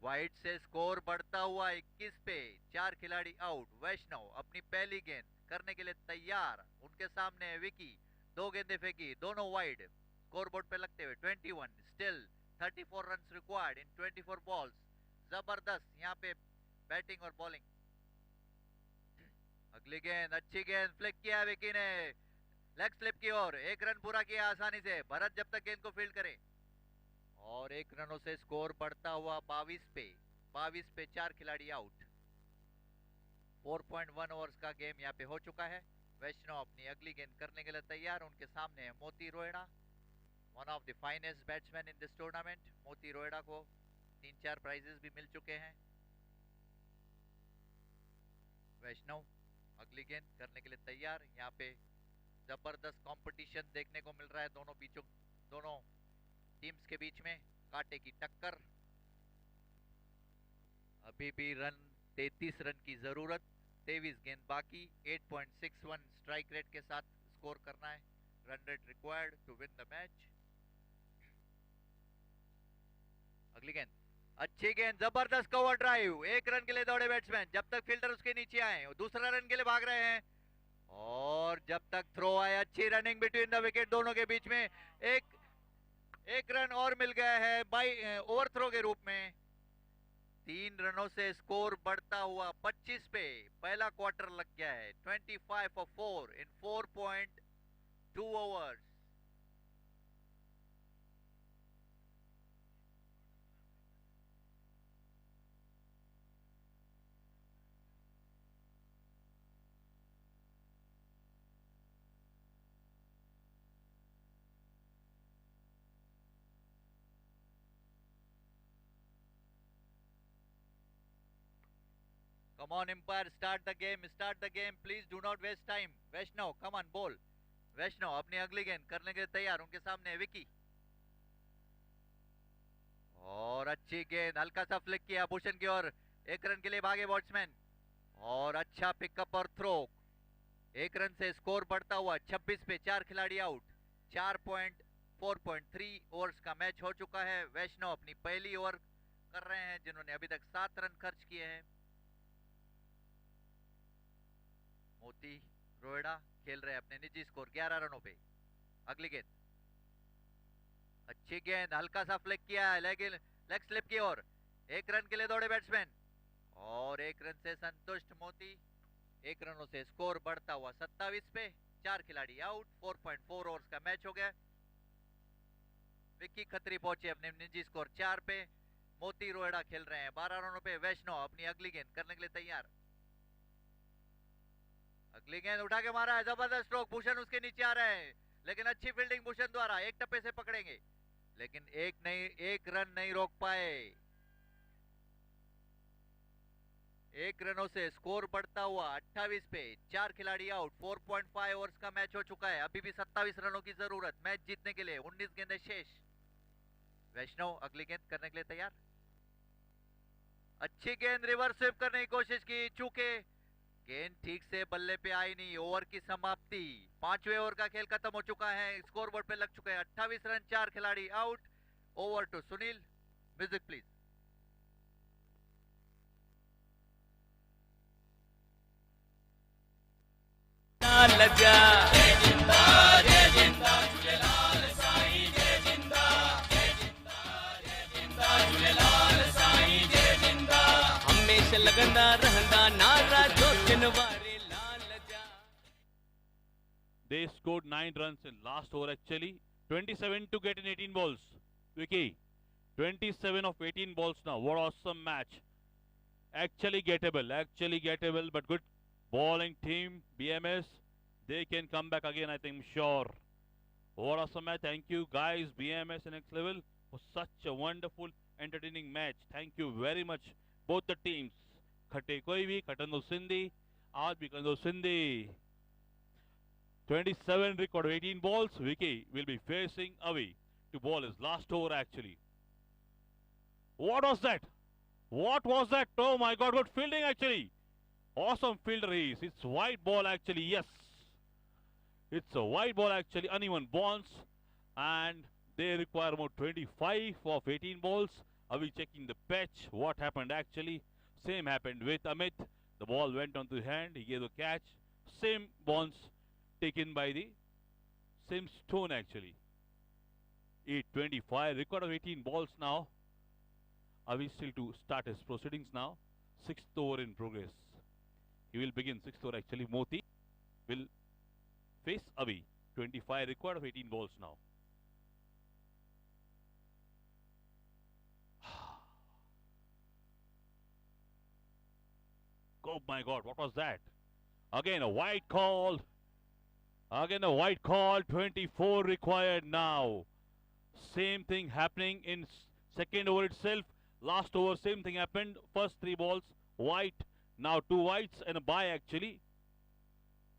वाइड से स्कोर बढ़ता हुआ 21 पे 4 खिलाड़ी आउट। वैष्णव अपनी पहली गेंद करने के लिए तैयार, उनके सामने है विकी। 2 गेंदें फेंकी, दोनों वाइड, स्कोर बोर्ड पे लगते हुए 21। Still 34 run required in 24 balls. जबरदस्त यहाँ पे बैटिंग और बॉलिंग। अगली गेंद, अच्छी गेंद, फ्लिक किया विकी ने लेग स्लिप की ओर। 1 रन पूरा किया आसानी से। भरत जब तक गेंद को फील्ड करे। और 1 रनों से स्कोर बढ़ता हुआ 22 पे 4 खिलाड़ी आउट। 4.1 ओवर्स का गेम यहाँ पे हो चुका है। वैष्णव अपनी अगली गेंद करने के लिए तैयार, उनके सामने है Moti Rohira, one of the finest batsman in this tournament. Moti Rohira को 3-4 प्राइजेस भी मिल चुके हैं। वैष्णव अगली गेंद करने के लिए तैयार। यहाँ पे जबरदस्त कंपटीशन देखने को मिल रहा है दोनों टीम्स के बीच में, कांटे की टक्कर। अभी भी रन 33 रन की जरूरत, 23 गेंद बाकी। 8.61 स्ट्राइक रेट के साथ स्कोर करना है। Run rate required to win the match. अगली गेंद, अच्छी गेंद, जबरदस्त कवर ड्राइव। 1 रन के लिए दौड़े बैट्समैन, जब तक फील्डर उसके नीचे आए। दूसरा रन के लिए भाग रहे हैं और जब तक थ्रो आए। अच्छी रनिंग बिटवीन द विकेट, दोनों के बीच में। एक रन और मिल गया है बाई ओवर थ्रो के रूप में। 3 रनों से स्कोर बढ़ता हुआ 25 पे पहला क्वार्टर लग गया है। 25 for 4 in 4.2 overs. Come on, umpire, start the game. Please do not waste time. Vaishnav, come on, ball. Vaishnav अपनी अगली गेंद करने के लिए तैयार, उनके सामने है विकी। और अच्छी गेंद, हल्का सा फ्लिक किया भूषण की ओर। 1 रन के लिए भागे बैट्समैन और अच्छा पिकअप और थ्रो। 1 रन से स्कोर बढ़ता हुआ 26 पे 4 खिलाड़ी आउट। 4.3 ओवर्स का मैच हो चुका है। वैष्णव अपनी पहली ओवर कर रहे हैं, जिन्होंने अभी तक 7 रन खर्च किए हैं। मोती रोहिड़ा खेल रहे हैं अपने निजी स्कोर 11 रनों पे। अगली गेंद, अच्छी गेंद, हल्का सा फ्लिक किया है लेग स्लिप की ओर। 1 रन के लिए दौड़े बैट्समैन और 1 रन से संतुष्ट मोती। 1 रनों से स्कोर बढ़ता हुआ 27 पे 4 खिलाड़ी आउट। 4.4 ओवर्स का मैच हो गया। विक्की खत्री पहुंचे अपने निजी स्कोर 4 पे। मोती रोएड़ा खेल रहे हैं 12 रनों पे। वैष्णव अपनी अगली गेंद करने के लिए तैयार। अगली गेंद उठा के मारा है, जबरदस्त स्ट्रोक। भूषण उसके नीचे आ रहे हैं, लेकिन अच्छी फील्डिंग भूषण द्वारा। एक टप्पे से पकड़ेंगे, लेकिन एक रन नहीं रोक पाए। 1 रनों से स्कोर बढ़ता हुआ 28 पे। 4 खिलाड़ी आउट। 4.5 ओवर्स का मैच हो चुका है। अभी भी 27 रनों की जरूरत मैच जीतने के लिए। 19 गेंदें शेष। वैष्णव अगली गेंद करने के लिए तैयार। अच्छी गेंद रिवर्स स्वीप करने की कोशिश की, चूके गेंद ठीक से बल्ले पे आई नहीं। ओवर की समाप्ति। 5वें ओवर का खेल खत्म हो चुका है। स्कोर बोर्ड पे लग चुके हैं 28 रन। 4 खिलाड़ी out. Over to Sunil. Music please. लजा जय जिंदा झूलेलाल साईं जय जिंदा झूलेलाल साईं जय जिंदा। हमेशा लगंदा रहंदा नारा जो दिन वारे लाल जा। They scored 9 runs in last over actually. 27 to get in 18 balls. Vicky, 27 of 18 balls now. What awesome match. Actually gettable, but good bowling team, BMS. They can come back again, I think, sure. What awesome match. Thank you guys, BMS and Next Level, for such a wonderful, entertaining match. Thank you very much, both the teams. Khate koi bhi, Khatando Sindhi, aaj bhi Khatando Sindhi. 27 record, 18 balls. Vicky will be facing away to bowl his last over actually. What was that? What was that? Oh my God, good fielding actually. Awesome fielder he is. It's wide ball actually, yes. It's a wide ball actually, uneven balls. And they require about 25 of 18 balls. Are we checking the pitch? What happened actually? Same happened with Amit. The ball went onto his hand. He gave the catch. Same balls taken by the same stone actually. 825, record of 18 balls now. Are we still to start his proceedings now? 6th over in progress. He will begin 6th over actually. Moti will face Avi. 25, record of 18 balls now. Oh my God, what was that? Again a wide call. Again a wide call. 24 required now. Same thing happening in second over itself. Last over, same thing happened. First 3 balls, white. Now 2 whites and a bye actually.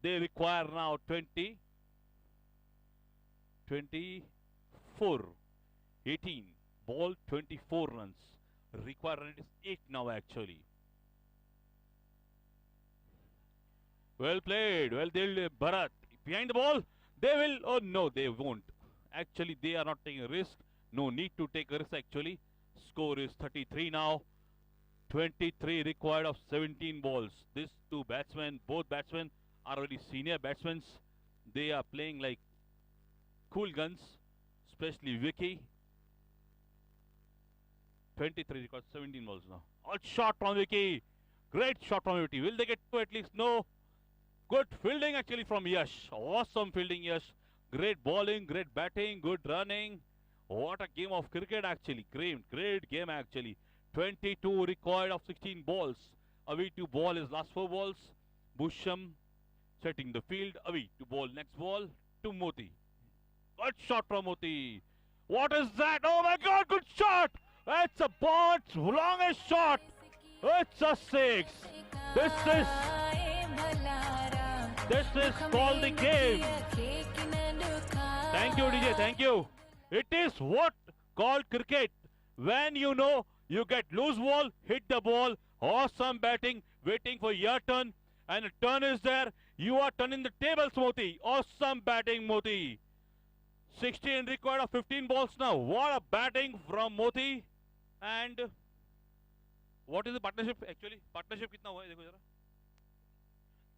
They require now 24. 18. Ball 24 runs. Required run is 8 now actually. Well played. Well dealt, Bharat. Behind the ball, they will. Oh no, they won't. Actually, they are not taking a risk. No need to take a risk actually. Score is 33 now. 23 required of 17 balls. These two batsmen, both batsmen are very senior batsmen. They are playing like cool guns, especially Vicky. 23 records, 17 balls now. All shot from Vicky. Great shot from Vicky. Will they get two at least? No. Good fielding actually from Yash. Awesome fielding, Yash. Great bowling, great batting, good running. What a game of cricket actually. Great game actually. 22 required of 16 balls. Avi to ball his last 4 balls. Bhusham setting the field. Avi to ball next ball to Moti. Good shot from Moti. What is that? Oh my God, good shot. It's a Bond's longest shot. It's a 6. This is called the game. Thank you, DJ. Thank you. It is what called cricket. When you know you get loose ball, hit the ball, awesome batting, waiting for your turn, and a turn is there. You are turning the tables, Moti. Awesome batting, Moti. 16 required of 15 balls now. What a batting from Moti. And what is the partnership actually? Partnership kitna hua hai? Dekho jara.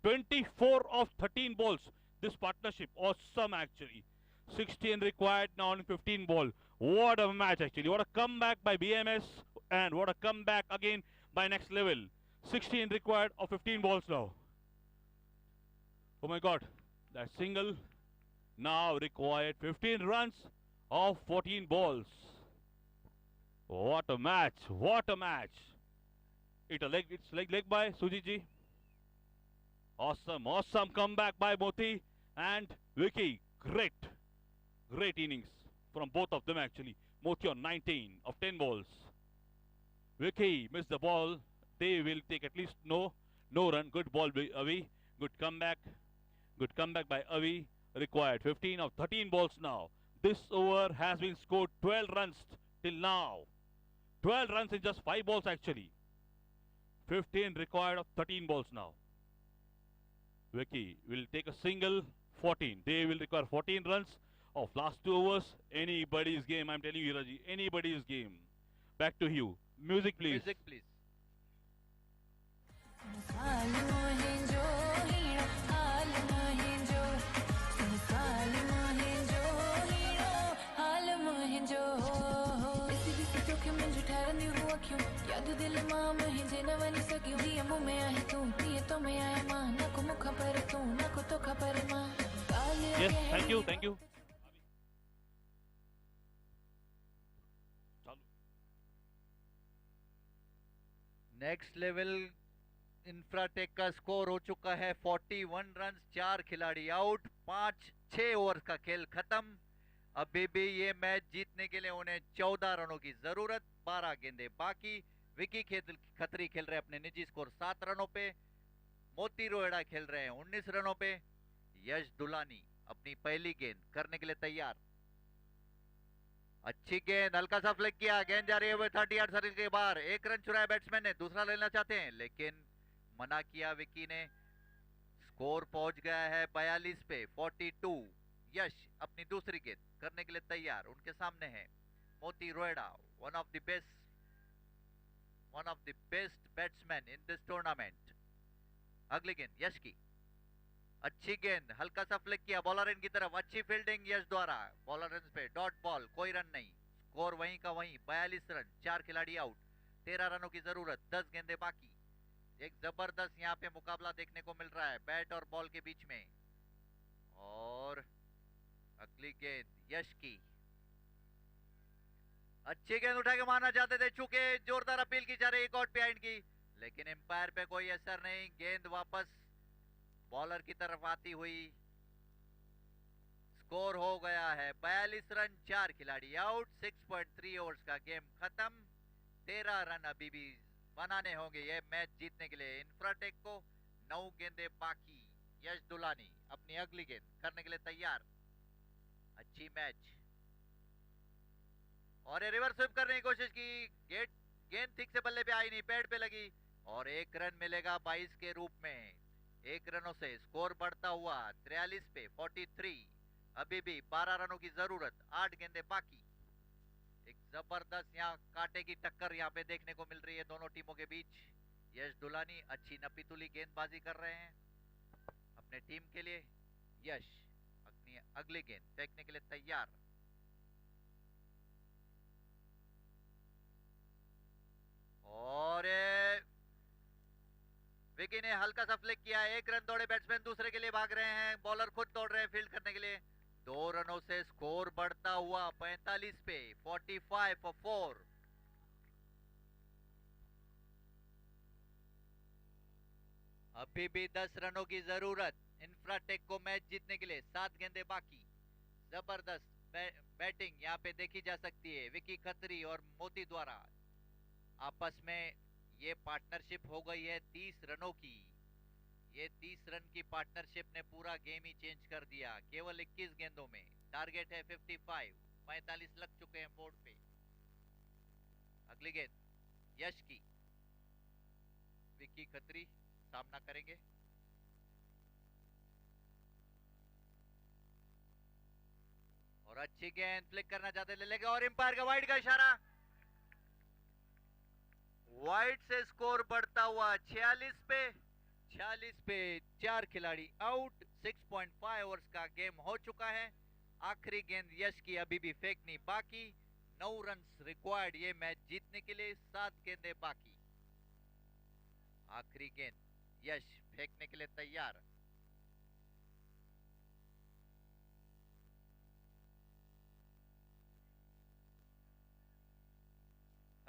24 of 13 balls. This partnership, awesome actually. 16 required now on 15 ball. What a match actually. What a comeback by BMS and what a comeback again by Next Level. 16 required of 15 balls now. Oh my God. That single now required 15 runs of 14 balls. What a match! What a match! It's leg by Suji ji. Awesome, awesome comeback by Moti and Vicky. Great innings from both of them actually. Moti on 19 of 10 balls. Vicky missed the ball. They will take at least no run. Good ball by Avi. Good comeback. Good comeback by Avi. Required 15 of 13 balls now. This over has been scored 12 runs till now. 12 runs in just 5 balls actually. 15 required of 13 balls now. Vicky will take a single 14. They will require 14 runs of last 2 overs. Anybody's game, I'm telling you, Raji. Anybody's game. Back to you. Music please. Music please. याद दिल मां मुझे न वनी सकी दिए मुंह में आए तू दिए तो मैं आया मां न को मुख पर तू न को तो खबर मां Yes, thank you, thank you. Next level Infratech का स्कोर हो चुका है 41 रन, 4 खिलाड़ी आउट, 5-6 ओवर का खेल खत्म। अभी भी ये मैच जीतने के लिए उन्हें 14 रनों की जरूरत, 12 गेंदें बाकी। विकी खत्री खेल रहे हैं अपने निजी स्कोर 7 रनों पे, मोती रोहिड़ा खेल रहे हैं 19 रनों पे। यश दुलानी अपनी पहली गेंद करने के लिए तैयार। अच्छी गेंद, हल्का सा फ्लिक किया, गेंद जा रही है 30 यार्ड सर्कल के बाहर। 1 रन चुराया बैट्समैन ने, दूसरा लेना चाहते हैं लेकिन मना किया विकी ने। स्कोर पहुंच गया है 42 पे 42। यश अपनी दूसरी गेंद करने के लिए तैयार। उनके सामने है Moti Rohira, one of the best batsman in this tournament. अगली गेंद यश की, अच्छी गेंद, हल्का सा फ्लिक किया बॉलर इन की तरफ, अच्छी फील्डिंग यश द्वारा। बॉलर इन पे डॉट बॉल, कोई रन नहीं। स्कोर वहीं का वहीं 42 रन, 4 खिलाड़ी आउट, 13 रनों की जरूरत, 10 गेंदें बाकी। एक जबरदस्त यहाँ पे मुकाबला देखने को मिल रहा है बैट और बॉल के बीच में। और अगली गेंद यश की, अच्छी गेंद उठा के मारना चाहते थे, चूंकि जोरदार अपील की जा रही है आउट बिहाइंड की, लेकिन एम्पायर पे कोई असर नहीं। गेंद वापस बॉलर की तरफ आती हुई। स्कोर हो गया है 42 रन, 4 खिलाड़ी आउट, 6.3 ओवर्स का गेम खत्म। 13 रन अभी भी बनाने होंगे ये मैच जीतने के लिए इंफ्राटेक को। 9 गेंदें बाकी। यश दुलानी अपनी अगली गेंद करने के लिए तैयार। अच्छी मैच, और ये रिवर्स स्विप करने की कोशिश की, गेंद ठीक से बल्ले पे आई नहीं, पैड पे लगी, और 1 रन मिलेगा 22 के रूप में। 1 रनों से स्कोर बढ़ता हुआ 43 पे 43। अभी भी 12 रनों की जरूरत, 8 गेंदें बाकी। एक जबरदस्त यहाँ कांटे की टक्कर यहाँ पे देखने को मिल रही है दोनों टीमों के बीच। यश दुलानी अच्छी नपीतुली गेंदबाजी कर रहे हैं अपने टीम के लिए। यश अपनी अगली गेंद फेंकने के लिए तैयार। और विकी ने हल्का सा फ्लिक किया, 1 रन दौड़े बैट्समैन दूसरे के लिए भाग रहे हैं, बॉलर खुद दौड़ रहे हैं फील्ड करने के लिए। 2 रनों से स्कोर बढ़ता हुआ 45 पे 45 फॉर 4। अभी भी 10 रनों की जरूरत इंफ्राटेक को मैच जीतने के लिए, 7 गेंदें बाकी। जबरदस्त बैटिंग यहाँ पे देखी जा सकती है विकी खत्री और मोती द्वारा। आपस में ये पार्टनरशिप हो गई है 30 रनों की। ये 30 रन की पार्टनरशिप ने पूरा गेम ही चेंज कर दिया। केवल 21 गेंदों में टारगेट है 55, 45 लग चुके हैं बोर्ड पे। अगली गेंद यश की, विकी खत्री सामना करेंगे। और अच्छी गेंद फ्लिक करना चाहते ले लेंगे, और एम्पायर का वाइड का इशारा। वाइड से स्कोर बढ़ता हुआ 46 पे 4 खिलाड़ी आउट। 6.5 ओवर्स का गेम हो चुका है। आखिरी गेंद यश की अभी भी फेंकनी बाकी। 9 रन रिक्वायर्ड ये मैच जीतने के लिए, 7 गेंदें बाकी। आखिरी गेंद यश फेंकने के लिए तैयार।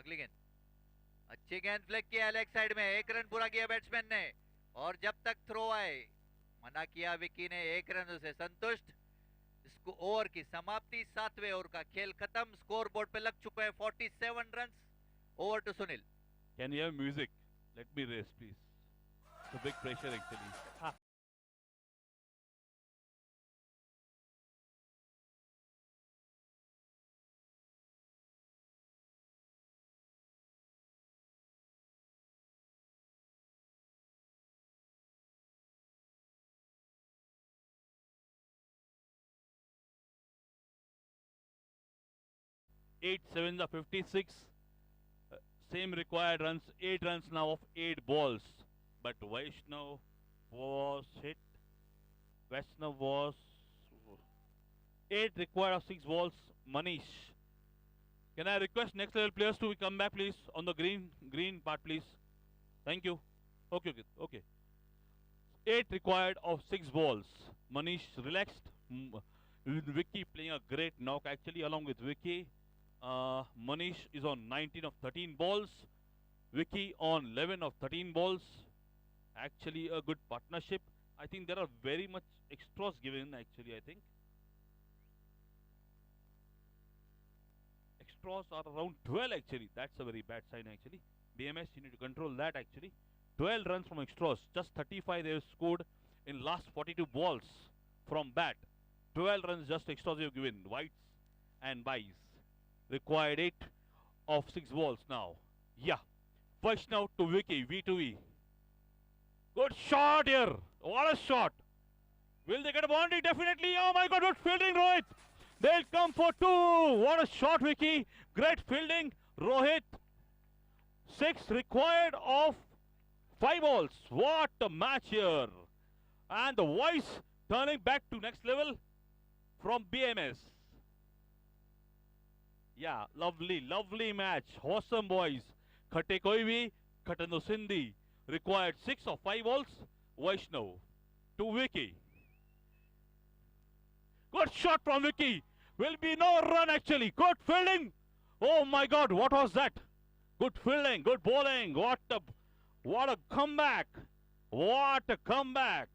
अगली गेंद, अच्छी गेंद फ्लिक किया लेग साइड में, 1 रन पूरा किया बैट्समैन ने, और जब तक थ्रो आए मना किया विकी ने, 1 रन से संतुष्ट। इसको ओवर की समाप्ति, 7वें ओवर का खेल खत्म, स्कोर बोर्ड पे लग चुके हैं 47 run. Over to Sunil. Can you have music? Let me race, please. It's a big pressure actually. 8 sevens are 56. Same required runs, 8 runs now of 8 balls. But Vaishnav was hit. Vaishnav was 8 required of 6 balls. Manish. Can I request next level players to come back, please, on the green part, please? Thank you. Okay. 8 required of 6 balls. Manish relaxed. Vicky playing a great knock actually along with Vicky. Manish is on 19 of 13 balls. Vicky on 11 of 13 balls. Actually a good partnership. I think there are very much extras given actually, I think. Extras are around 12 actually. That's a very bad sign actually. BMS, you need to control that actually. 12 runs from extras. Just 35 they have scored in last 42 balls from bat. 12 runs just extras you have given. Whites and byes. Required 8 of 6 balls now. Yeah. Vaishnav to Vicky. V2V. Good shot here. What a shot. Will they get a boundary? Definitely. Oh my God. Good fielding, Rohit. They'll come for 2. What a shot, Vicky. Great fielding. Rohit. 6 required of 5 balls. What a match here. And the voice turning back to next level from BMS. Yeah, lovely match. Awesome, boys. Khate koi bhi, Khatano Sindhi. Required 6 of 5 balls. Vaishnav to Vicky. Good shot from Vicky. Will be no run actually. Good fielding. Oh my God, what was that? Good fielding, good bowling. What a comeback. What a comeback.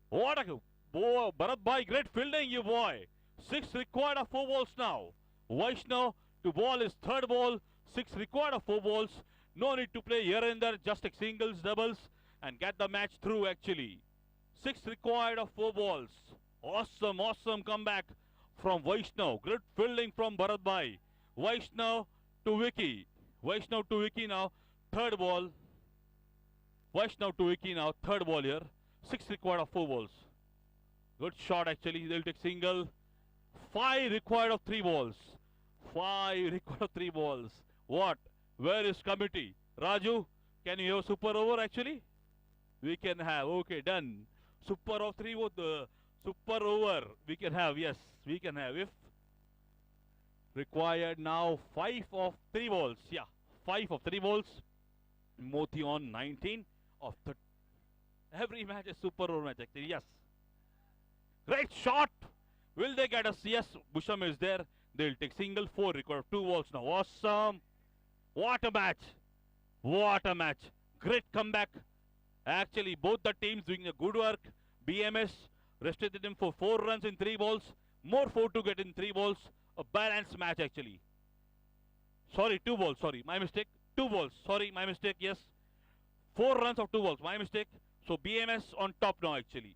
What a Bharat bhai, great fielding, you boy. 6 required of 4 balls now. Vaishnav to ball his 3rd ball. 6 required of 4 balls. No need to play here and there, just take singles, doubles and get the match through actually. 6 required of 4 balls. Awesome comeback from Vaishnav. Great fielding from Bharat bhai. Vaishnav to Vicky. Vaishnav to Vicky now. 3rd ball. Vaishnav to Vicky now. 3rd ball here. 6 required of 4 balls. Good shot actually. They'll take single. 5 required of 3 balls. 5 required of 3 balls. What? Where is committee? Raju, can you have super over actually? We can have. Okay, done. Super of 3 super over. We can have. Yes, we can have. If required now 5 of 3 balls. Yeah, 5 of 3 balls. Moti on 19 of 30. Every match is super over match actually. Yes. Great shot. Will they get us? Yes, Busham is there. They'll take single. 4 required 2 balls now. Awesome. What a match. What a match. Great comeback. Actually, both the teams doing a good work. BMS restricted him for 4 runs in 3 balls. More 4 to get in 3 balls. A balanced match actually. Sorry, 2 balls. Sorry, my mistake. 2 balls. Sorry, my mistake. Yes. 4 runs of 2 balls. My mistake. So BMS on top now actually.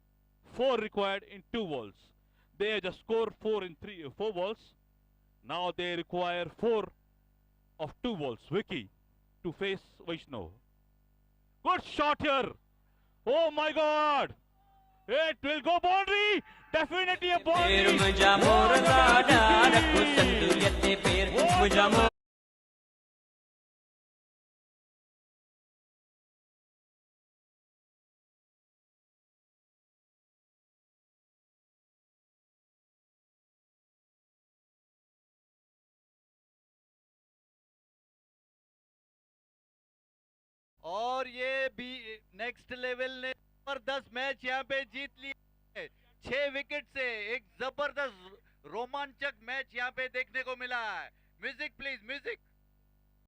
4 required in 2 balls. They just scored 4 in 4 balls. Now they require 4 of 2 balls. Vicky to face Vaishnav. Good shot here. Oh my God. It will go boundary. Definitely a boundary. और ये भी next level ने जबरदस्त match यहाँ पे जीत लिया है 6 wicket से। एक जबरदस्त रोमांचक मैच यहाँ पे देखने को मिला है। Music please, music.